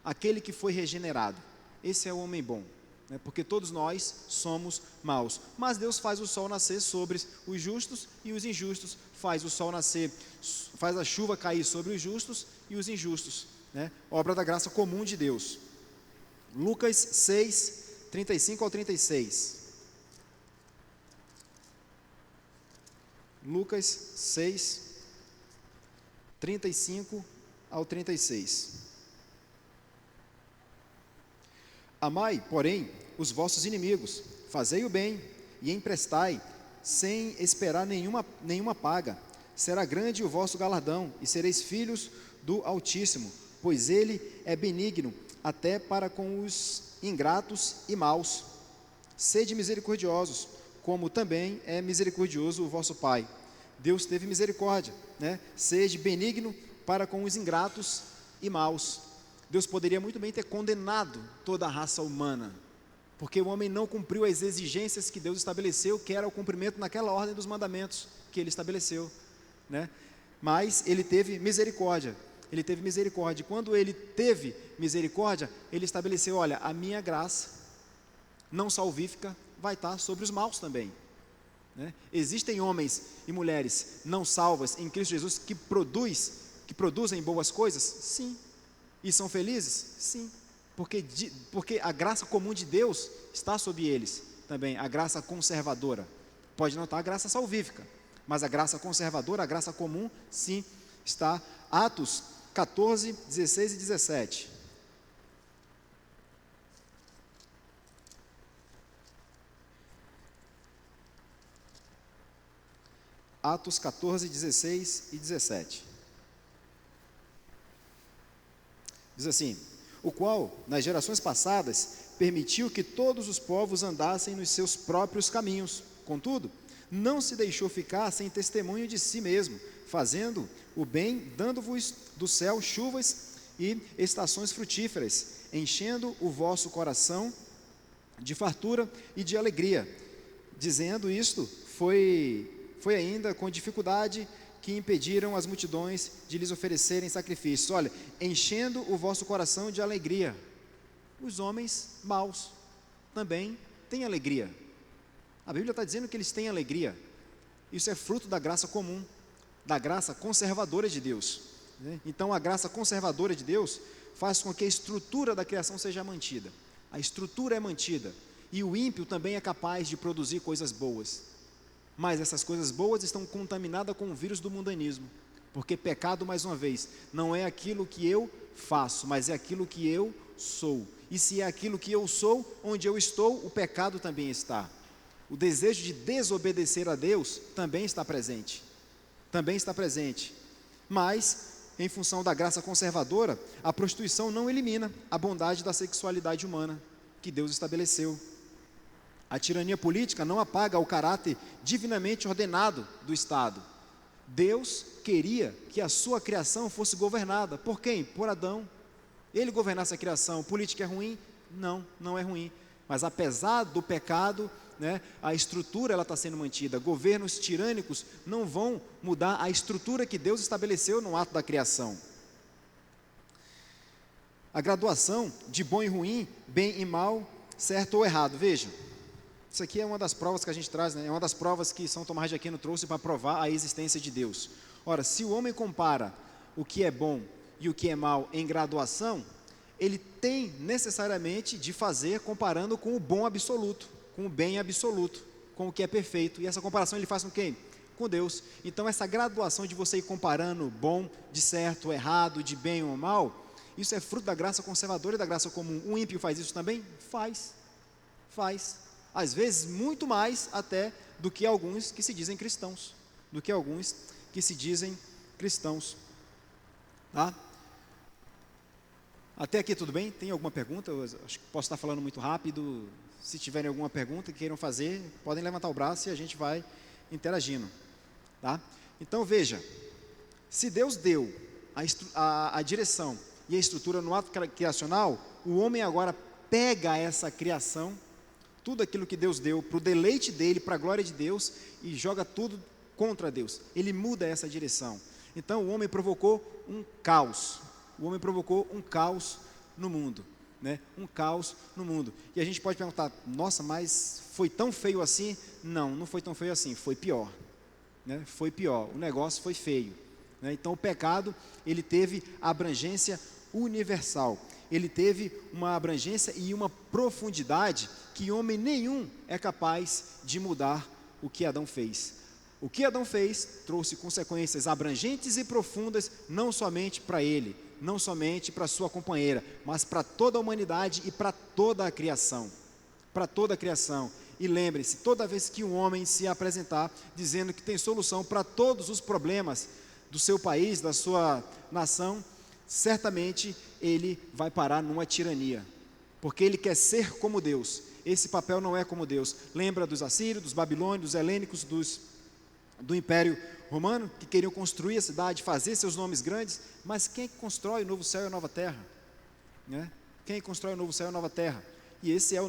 aquele que foi regenerado. Esse é o homem bom, né? Porque todos nós somos maus, mas Deus faz o sol nascer sobre os justos e os injustos, faz o sol nascer, faz a chuva cair sobre os justos e os injustos, né? Obra da graça comum de Deus. Lucas 6, 35 ao 36. Lucas 6, 35 ao 36. Amai, porém, os vossos inimigos, fazei o bem e emprestai, sem esperar nenhuma paga. Será grande o vosso galardão, e sereis filhos do Altíssimo, pois Ele é benigno até para com os ingratos e maus. Sede misericordiosos, como também é misericordioso o vosso Pai. Deus teve misericórdia, né? Sede benigno para com os ingratos e maus. Deus poderia muito bem ter condenado toda a raça humana, porque o homem não cumpriu as exigências que Deus estabeleceu, que era o cumprimento naquela ordem dos mandamentos que Ele estabeleceu, né? Mas Ele teve misericórdia. Quando Ele teve misericórdia, Ele estabeleceu: olha, a minha graça não salvífica vai estar sobre os maus também, né? Existem homens e mulheres não salvas em Cristo Jesus que produzem boas coisas? Sim. E são felizes? Sim. Porque a graça comum de Deus está sobre eles também, a graça conservadora. Pode não estar a graça salvífica, mas a graça conservadora, a graça comum, sim, está. Atos 14, 16 e 17. Atos 14, 16 e 17. Diz assim: o qual, nas gerações passadas, permitiu que todos os povos andassem nos seus próprios caminhos. Contudo, não se deixou ficar sem testemunho de si mesmo, fazendo o bem, dando-vos do céu chuvas e estações frutíferas, enchendo o vosso coração de fartura e de alegria. Dizendo isto, foi ainda com dificuldade que impediram as multidões de lhes oferecerem sacrifícios. Olha, enchendo o vosso coração de alegria. Os homens maus também têm alegria. A Bíblia está dizendo que eles têm alegria. Isso é fruto da graça comum, da graça conservadora de Deus, né? Então a graça conservadora de Deus faz com que a estrutura da criação seja mantida. A estrutura é mantida. E o ímpio também é capaz de produzir coisas boas. Mas essas coisas boas estão contaminadas com o vírus do mundanismo. Porque pecado, mais uma vez, não é aquilo que eu faço, mas é aquilo que eu sou. E se é aquilo que eu sou, onde eu estou, o pecado também está. O desejo de desobedecer a Deus também está presente. Também está presente. Mas, em função da graça conservadora, a prostituição não elimina a bondade da sexualidade humana que Deus estabeleceu. A tirania política não apaga o caráter divinamente ordenado do Estado. Deus queria que a sua criação fosse governada. Por quem? Por Adão. Ele governasse a criação. Política é ruim? Não, não é ruim. Mas apesar do pecado, né, a estrutura está sendo mantida. Governos tirânicos não vão mudar a estrutura que Deus estabeleceu no ato da criação. A graduação de bom e ruim, bem e mal, certo ou errado. Veja, isso aqui é uma das provas que a gente traz, né? É uma das provas que São Tomás de Aquino trouxe para provar a existência de Deus. Ora, se o homem compara o que é bom e o que é mal em graduação, ele tem necessariamente de fazer comparando com o bom absoluto, com o bem absoluto, com o que é perfeito. E essa comparação ele faz com quem? Com Deus. Então essa graduação de você ir comparando bom, de certo, errado, de bem ou mal, isso é fruto da graça conservadora e da graça comum. O ímpio faz isso também? Faz. Às vezes muito mais até do que alguns que se dizem cristãos. Tá? Até aqui tudo bem? Tem alguma pergunta? Eu acho que posso estar falando muito rápido. Se tiverem alguma pergunta que queiram fazer, podem levantar o braço e a gente vai interagindo. Tá? Então veja, se Deus deu a direção e a estrutura no ato criacional, o homem agora pega essa criação, tudo aquilo que Deus deu para o deleite dele, para a glória de Deus, e joga tudo contra Deus. Ele muda essa direção. Então o homem provocou um caos. No mundo, né? Um caos no mundo. E a gente pode perguntar: nossa, mas foi tão feio assim? Não, não foi tão feio assim, foi pior, né? Foi pior, o negócio foi feio, né? Então o pecado, ele teve abrangência universal. Ele teve uma abrangência e uma profundidade que homem nenhum é capaz de mudar o que Adão fez. O que Adão fez trouxe consequências abrangentes e profundas, não somente para ele, não somente para sua companheira, mas para toda a humanidade e para toda a criação. Para toda a criação. E lembre-se, toda vez que um homem se apresentar dizendo que tem solução para todos os problemas do seu país, da sua nação, certamente ele vai parar numa tirania, porque ele quer ser como Deus. Esse papel não é como Deus. Lembra dos assírios, dos babilônios, dos helênicos, do Império Romano, que queriam construir a cidade, fazer seus nomes grandes, mas quem é que constrói o novo céu e a nova terra? Né? Quem constrói o novo céu e a nova terra? E esse é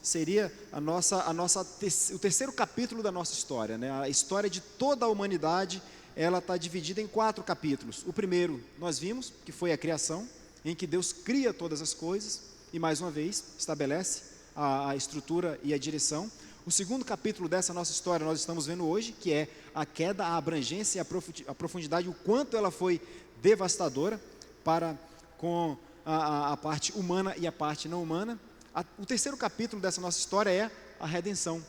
seria o terceiro capítulo da nossa história, né? A história de toda a humanidade, ela está dividida em 4 capítulos. O primeiro, nós vimos, que foi a criação, em que Deus cria todas as coisas, e mais uma vez, estabelece a estrutura e a direção. O segundo capítulo dessa nossa história nós estamos vendo hoje, que é a queda, a abrangência e a profundidade, o quanto ela foi devastadora com a parte humana e a parte não humana. O terceiro capítulo dessa nossa história é a redenção,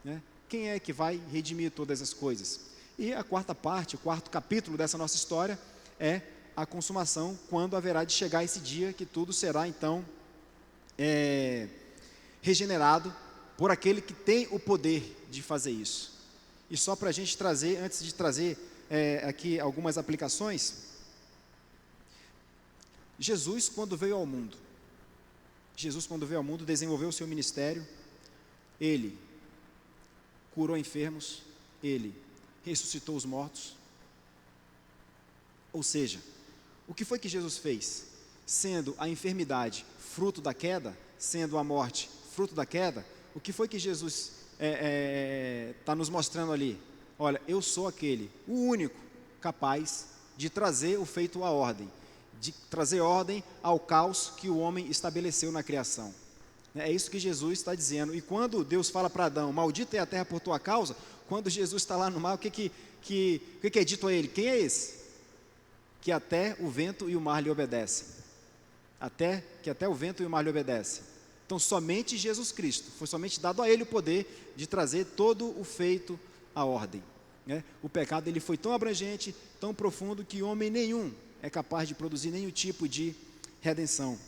né? Quem é que vai redimir todas as coisas? E a quarta parte, o quarto capítulo dessa nossa história é a consumação, quando haverá de chegar esse dia que tudo será então regenerado por aquele que tem o poder de fazer isso. E só para a gente trazer, antes de trazer aqui algumas aplicações, Jesus, quando veio ao mundo, desenvolveu o seu ministério, ele curou enfermos, ele ressuscitou os mortos. Ou seja, o que foi que Jesus fez? Sendo a enfermidade fruto da queda, sendo a morte fruto da queda, o que foi que Jesus está nos mostrando ali? Olha, eu sou aquele, o único capaz de trazer o feito à ordem, de trazer ordem ao caos que o homem estabeleceu na criação. É isso que Jesus está dizendo. E quando Deus fala para Adão, maldita é a terra por tua causa, quando Jesus está lá no mar, o que é dito a ele? Quem é esse? Que até o vento e o mar lhe obedecem. Que até o vento e o mar lhe obedecem. Então somente Jesus Cristo, foi somente dado a ele o poder de trazer todo o feito à ordem, né? O pecado ele foi tão abrangente, tão profundo, que homem nenhum é capaz de produzir nenhum tipo de redenção.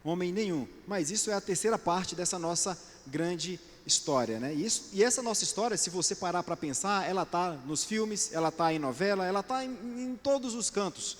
Homem nenhum. Mas isso é a terceira parte dessa nossa grande história, né? E essa nossa história, se você parar para pensar, ela está nos filmes, ela está em novela, ela está em todos os cantos.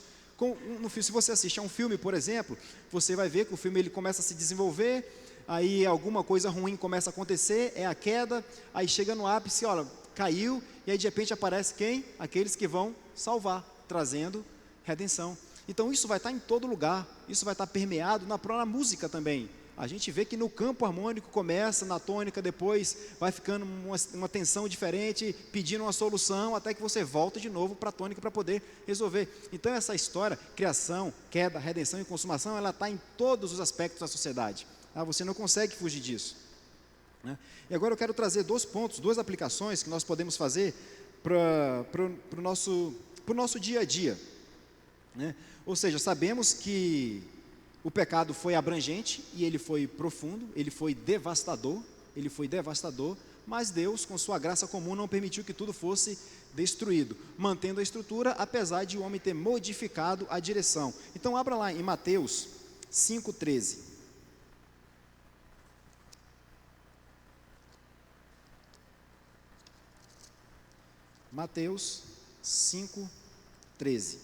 Se você assiste a um filme, por exemplo, você vai ver que o filme ele começa a se desenvolver, aí alguma coisa ruim começa a acontecer, é a queda, aí chega no ápice, olha, caiu, e aí de repente aparece quem? Aqueles que vão salvar, trazendo redenção. Então isso vai estar em todo lugar, isso vai estar permeado na própria música também. A gente vê que no campo harmônico começa, na tônica, depois vai ficando uma tensão diferente, pedindo uma solução, até que você volta de novo para a tônica para poder resolver. Então essa história, criação, queda, redenção e consumação, ela está em todos os aspectos da sociedade. Você não consegue fugir disso, né? E agora eu quero trazer 2 pontos, 2 aplicações que nós podemos fazer para o nosso dia a dia, né? Ou seja, sabemos que o pecado foi abrangente e ele foi profundo, ele foi devastador, mas Deus, com sua graça comum, não permitiu que tudo fosse destruído, mantendo a estrutura, apesar de o homem ter modificado a direção. Então abra lá em Mateus 5,13. Mateus 5,13.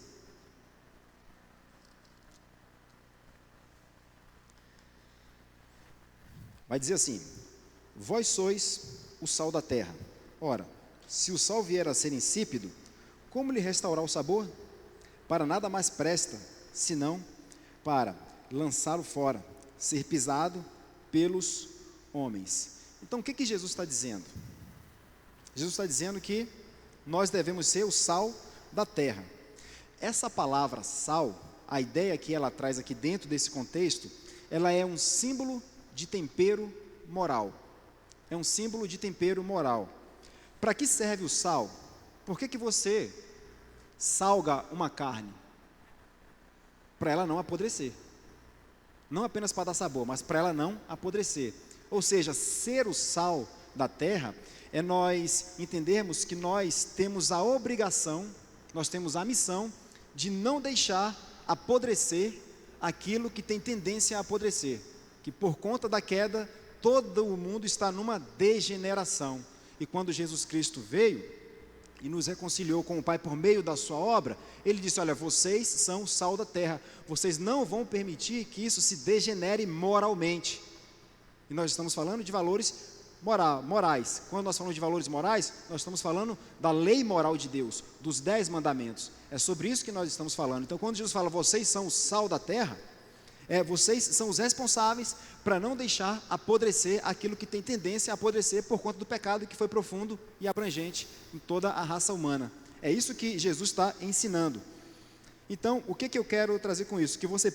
Vai dizer assim: vós sois o sal da terra. Ora, se o sal vier a ser insípido, como lhe restaurar o sabor? Para nada mais presta, senão para lançá-lo fora, ser pisado pelos homens. Então o que Jesus está dizendo? Jesus está dizendo que nós devemos ser o sal da terra. Essa palavra sal, a ideia que ela traz aqui dentro desse contexto, ela é um símbolo de tempero moral. É um símbolo de tempero moral. Para que serve o sal? Por que você salga uma carne? Para ela não apodrecer. Não apenas para dar sabor, mas para ela não apodrecer. Ou seja, ser o sal da terra é nós entendermos que nós temos a obrigação, nós temos a missão de não deixar apodrecer aquilo que tem tendência a apodrecer. Que por conta da queda, todo o mundo está numa degeneração. E quando Jesus Cristo veio e nos reconciliou com o Pai por meio da sua obra, Ele disse: olha, vocês são o sal da terra, vocês não vão permitir que isso se degenere moralmente. E nós estamos falando de valores morais. Quando nós falamos de valores morais, nós estamos falando da lei moral de Deus, dos 10 mandamentos. É sobre isso que nós estamos falando. Então quando Jesus fala, vocês são o sal da terra, vocês são os responsáveis para não deixar apodrecer aquilo que tem tendência a apodrecer por conta do pecado que foi profundo e abrangente em toda a raça humana. É isso que Jesus está ensinando. Então, o que eu quero trazer com isso? Que você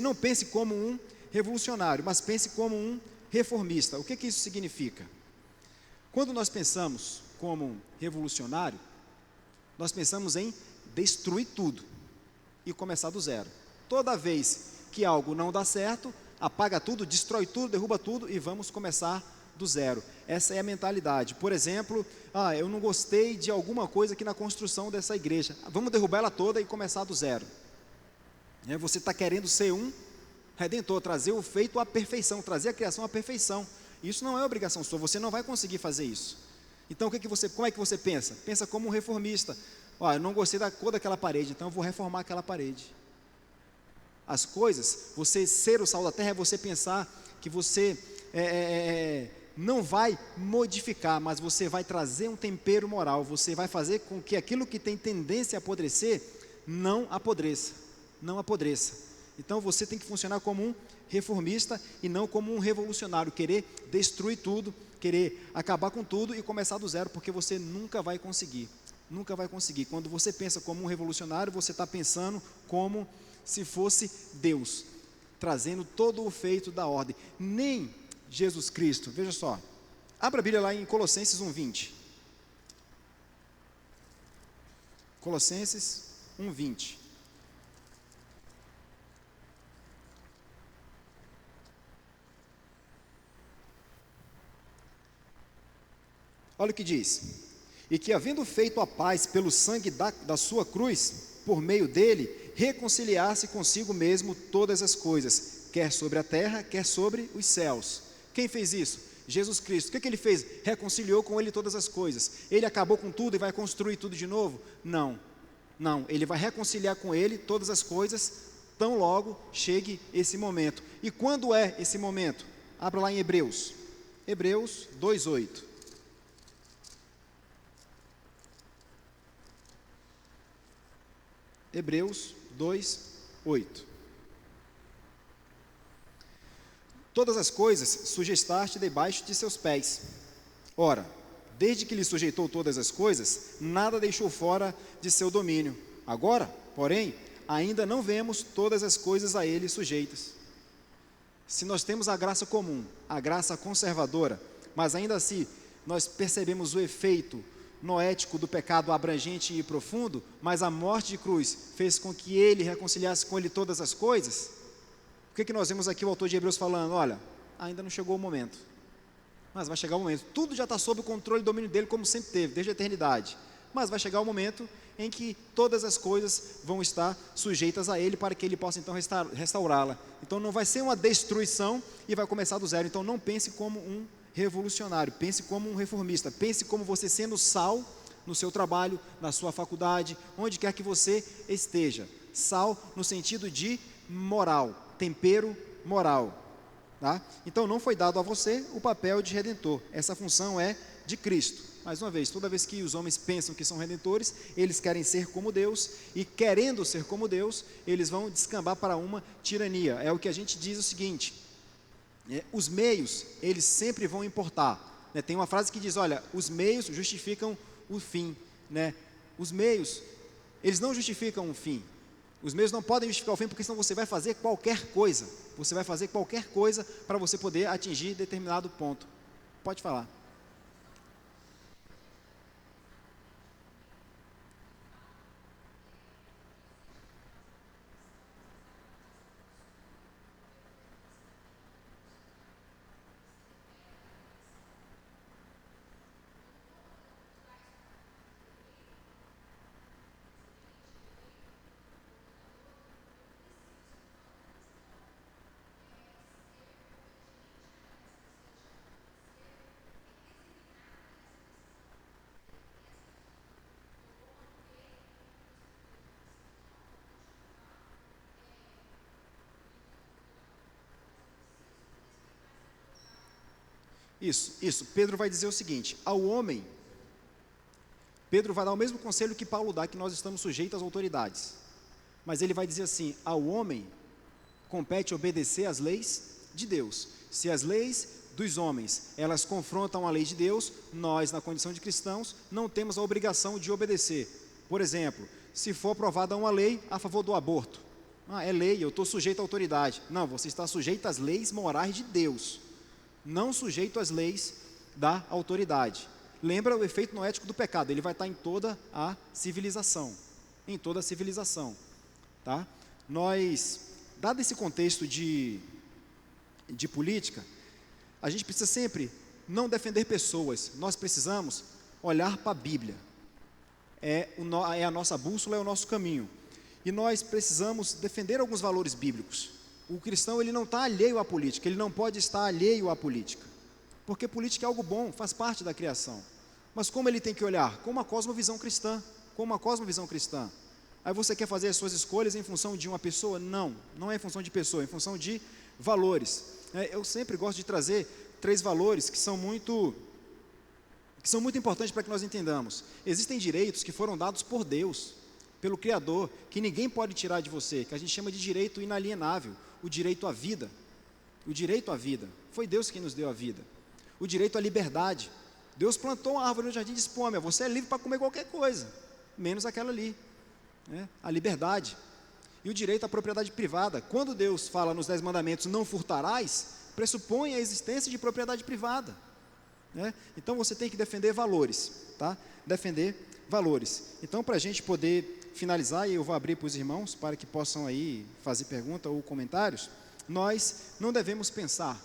não pense como um revolucionário, mas pense como um reformista. O que isso significa? Quando nós pensamos como um revolucionário, nós pensamos em destruir tudo e começar do zero. Toda vez que algo não dá certo, apaga tudo, destrói tudo, derruba tudo e vamos começar do zero. Essa é a mentalidade. Por exemplo, eu não gostei de alguma coisa aqui na construção dessa igreja. Vamos derrubar ela toda e começar do zero. Você está querendo ser um redentor, trazer o feito à perfeição, trazer a criação à perfeição. Isso não é obrigação sua, você não vai conseguir fazer isso. Então como é que você pensa? Pensa como um reformista. Eu não gostei da cor daquela parede, então eu vou reformar aquela parede. as coisas, você ser o sal da terra é você pensar que você não vai modificar, mas você vai trazer um tempero moral, você vai fazer com que aquilo que tem tendência a apodrecer, não apodreça, não apodreça. Então você tem que funcionar como um reformista e não como um revolucionário, querer destruir tudo, querer acabar com tudo e começar do zero, porque você nunca vai conseguir, nunca vai conseguir. Quando você pensa como um revolucionário, você está pensando como se fosse Deus, trazendo todo o feito da ordem. Nem Jesus Cristo, veja só, abra a Bíblia lá em Colossenses 1:20. Colossenses 1:20. Olha o que diz: e que havendo feito a paz pelo sangue da sua cruz, por meio dele, reconciliasse consigo mesmo todas as coisas, quer sobre a terra, quer sobre os céus. Quem fez isso? Jesus Cristo. O que ele fez? Reconciliou com ele todas as coisas. Ele acabou com tudo e vai construir tudo de novo? Não, não, ele vai reconciliar com ele todas as coisas, tão logo chegue esse momento. E quando é esse momento? Abra lá em Hebreus 2:8. Hebreus 2:8. Todas as coisas sujeitaste debaixo de seus pés. Ora, desde que lhe sujeitou todas as coisas, nada deixou fora de seu domínio. Agora, porém, ainda não vemos todas as coisas a ele sujeitas. Se nós temos a graça comum, a graça conservadora, mas ainda assim nós percebemos o efeito noético do pecado abrangente e profundo, mas a morte de cruz fez com que ele reconciliasse com ele todas as coisas. O que nós vemos aqui o autor de Hebreus falando? Olha, ainda não chegou o momento, mas vai chegar o momento. Tudo já está sob o controle e domínio dele, como sempre teve, desde a eternidade. Mas vai chegar o momento em que todas as coisas vão estar sujeitas a ele, para que ele possa então restaurá-la. Então não vai ser uma destruição e vai começar do zero. Então não pense como um revolucionário, pense como um reformista, pense como você sendo sal no seu trabalho, na sua faculdade, onde quer que você esteja. Sal no sentido de moral, tempero moral, tá? Então não foi dado a você o papel de redentor, essa função é de Cristo. Mais uma vez, toda vez que os homens pensam que são redentores, eles querem ser como Deus, e querendo ser como Deus, eles vão descambar para uma tirania. É o que a gente diz o seguinte: os meios, eles sempre vão importar, né? Tem uma frase que diz, olha, os meios justificam o fim, né? Os meios, eles não justificam o fim. Os meios não podem justificar o fim, porque senão você vai fazer qualquer coisa. Você vai fazer qualquer coisa para você poder atingir determinado ponto. Pode falar. Isso. Pedro vai dizer o seguinte: ao homem, Pedro vai dar o mesmo conselho que Paulo dá, que nós estamos sujeitos às autoridades. Mas ele vai dizer assim: ao homem compete obedecer às leis de Deus. Se as leis dos homens, elas confrontam a lei de Deus, nós, na condição de cristãos, não temos a obrigação de obedecer. Por exemplo, se for aprovada uma lei a favor do aborto, é lei, eu estou sujeito à autoridade. Não, você está sujeito às leis morais de Deus, não sujeito às leis da autoridade. Lembra o efeito noético do pecado, ele vai estar em toda a civilização, tá? Nós, dado esse contexto de política, a gente precisa sempre não defender pessoas, nós precisamos olhar para a Bíblia, é a nossa bússola, é o nosso caminho, e nós precisamos defender alguns valores bíblicos. O cristão, ele não está alheio à política, ele não pode estar alheio à política, porque política é algo bom, faz parte da criação, mas como ele tem que olhar? Com uma cosmovisão cristã, Aí você quer fazer as suas escolhas em função de uma pessoa? Não, não é em função de pessoa, é em função de valores. Eu sempre gosto de trazer 3 valores que são muito importantes para que nós entendamos. Existem direitos que foram dados por Deus, pelo Criador, que ninguém pode tirar de você, que a gente chama de direito inalienável, o direito à vida. O direito à vida, foi Deus quem nos deu a vida. O direito à liberdade, Deus plantou uma árvore no jardim e disse: pô, você é livre para comer qualquer coisa, menos aquela ali, né? A liberdade. E o direito à propriedade privada, quando Deus fala nos 10 mandamentos, não furtarás, pressupõe a existência de propriedade privada, né? Então você tem que defender valores, tá? Defender valores. Então, para a gente poder finalizar, e eu vou abrir para os irmãos, para que possam aí fazer pergunta ou comentários, nós não devemos pensar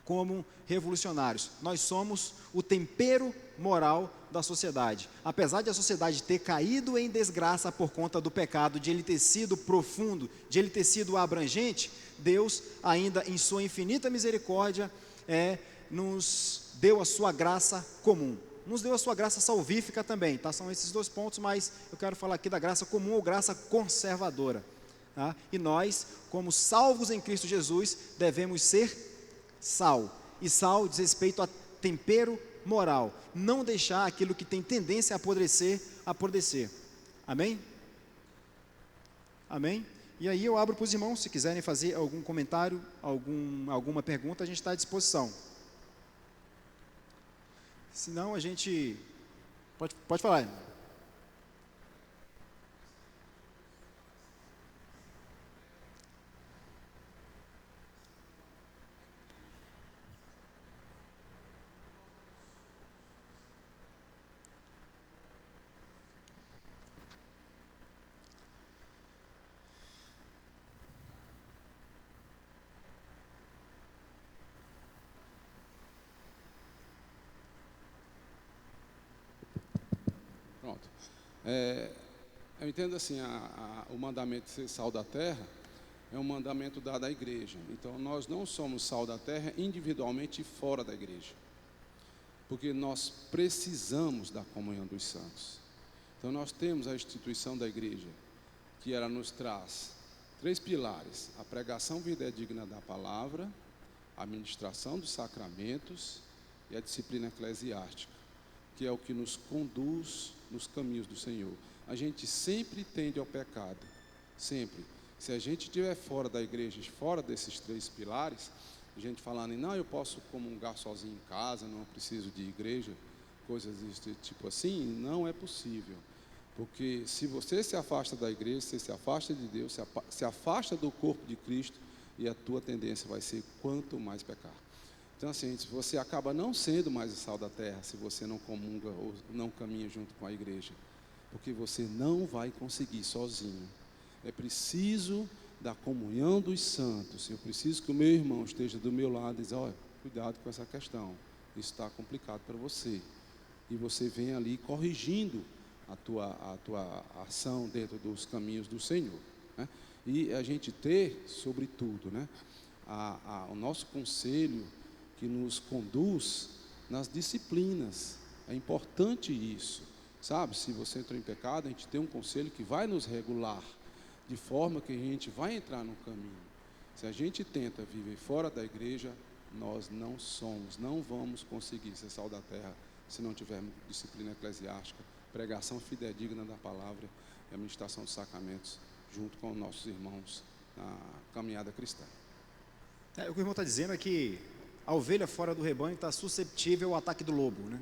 como revolucionários, nós somos o tempero moral da sociedade. Apesar de a sociedade ter caído em desgraça por conta do pecado, de ele ter sido profundo, de ele ter sido abrangente, Deus ainda em sua infinita misericórdia nos deu a sua graça comum, nos deu a sua graça salvífica também, tá? São esses 2 pontos, mas eu quero falar aqui da graça comum ou graça conservadora, tá? E nós, como salvos em Cristo Jesus, devemos ser sal, e sal diz respeito a tempero moral, não deixar aquilo que tem tendência a apodrecer. Amém? Amém? E aí eu abro para os irmãos, se quiserem fazer algum comentário, alguma pergunta, a gente está à disposição. Senão a gente pode falar. Pronto. Eu entendo assim, o mandamento de ser sal da terra é um mandamento dado à igreja. Então, nós não somos sal da terra individualmente fora da igreja, porque nós precisamos da comunhão dos santos. Então, nós temos a instituição da igreja, que ela nos traz 3 pilares: a pregação fidedigna da palavra, a ministração dos sacramentos e a disciplina eclesiástica, que é o que nos conduz nos caminhos do Senhor. A gente sempre tende ao pecado, sempre. Se a gente estiver fora da igreja, fora desses 3 pilares, a gente falando não, eu posso comungar sozinho em casa, não preciso de igreja, coisas desse tipo assim, não é possível. Porque se você se afasta da igreja, você se afasta de Deus, se afasta do corpo de Cristo, e a tua tendência vai ser quanto mais pecar. Então, assim, você acaba não sendo mais o sal da terra, se você não comunga ou não caminha junto com a igreja, porque você não vai conseguir sozinho. É preciso da comunhão dos santos. Eu preciso que o meu irmão esteja do meu lado e diz: olha, cuidado com essa questão, isso está complicado para você. E você vem ali corrigindo a tua ação dentro dos caminhos do Senhor, né? E a gente ter, sobretudo, né, o nosso conselho que nos conduz nas disciplinas. É importante isso, sabe? Se você entrou em pecado, a gente tem um conselho que vai nos regular, de forma que a gente vai entrar no caminho. Se a gente tenta viver fora da igreja, nós não vamos conseguir ser sal da terra, se não tivermos disciplina eclesiástica, pregação fidedigna da palavra e a ministração dos sacramentos, junto com nossos irmãos na caminhada cristã. O que o irmão está dizendo é que a ovelha fora do rebanho está susceptível ao ataque do lobo, né?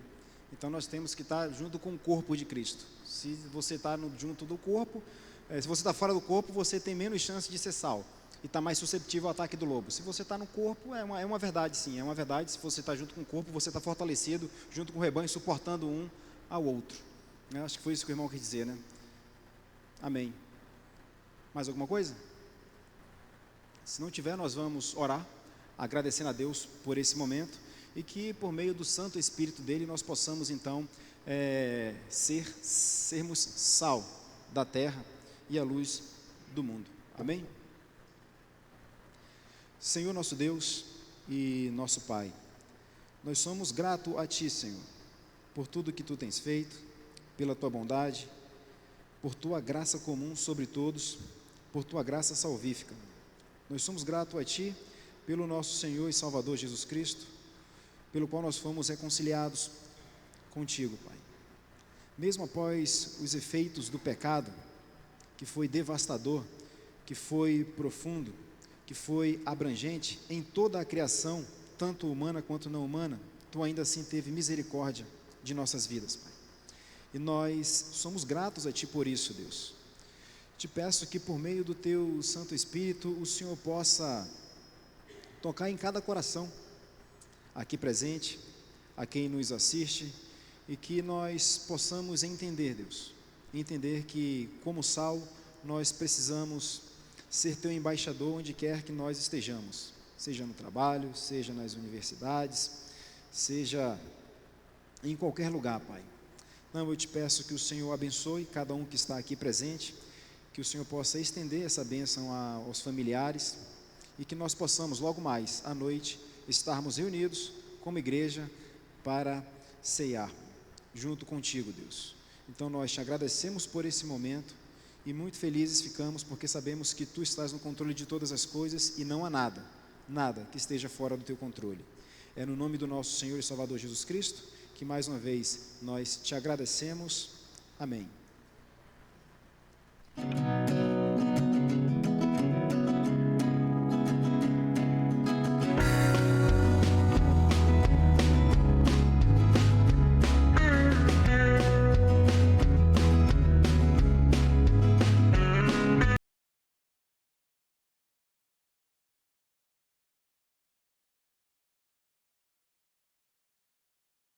Então nós temos que estar junto com o corpo de Cristo. Se você está junto do corpo, se você está fora do corpo, você tem menos chance de ser sal e está mais susceptível ao ataque do lobo. Se você está no corpo, é uma verdade, sim, é uma verdade. Se você está junto com o corpo, você está fortalecido junto com o rebanho, suportando um ao outro. Eu acho que foi isso que o irmão quis dizer, né? Amém. Mais alguma coisa? Se não tiver, nós vamos orar, agradecendo a Deus por esse momento, e que por meio do Santo Espírito dele nós possamos então sermos sal da terra e a luz do mundo. Amém? Senhor nosso Deus e nosso Pai, nós somos gratos a Ti, Senhor, por tudo que Tu tens feito, pela Tua bondade, por tua graça comum sobre todos, por tua graça salvífica. Nós somos gratos a Ti pelo nosso Senhor e Salvador Jesus Cristo, pelo qual nós fomos reconciliados contigo, Pai. Mesmo após os efeitos do pecado, que foi devastador, que foi profundo, que foi abrangente em toda a criação, tanto humana quanto não humana, Tu ainda assim teve misericórdia de nossas vidas, Pai. E nós somos gratos a Ti por isso, Deus. Te peço que por meio do Teu Santo Espírito, o Senhor possa tocar em cada coração aqui presente, a quem nos assiste, e que nós possamos entender, Deus, entender que, como sal, nós precisamos ser Teu embaixador onde quer que nós estejamos, seja no trabalho, seja nas universidades, seja em qualquer lugar, Pai. Não, eu te peço que o Senhor abençoe cada um que está aqui presente, que o Senhor possa estender essa bênção aos familiares e que nós possamos logo mais à noite estarmos reunidos como igreja para ceiar junto contigo, Deus. Então nós te agradecemos por esse momento e muito felizes ficamos porque sabemos que Tu estás no controle de todas as coisas e não há nada que esteja fora do Teu controle. É no nome do nosso Senhor e Salvador Jesus Cristo que mais uma vez nós te agradecemos. Amém.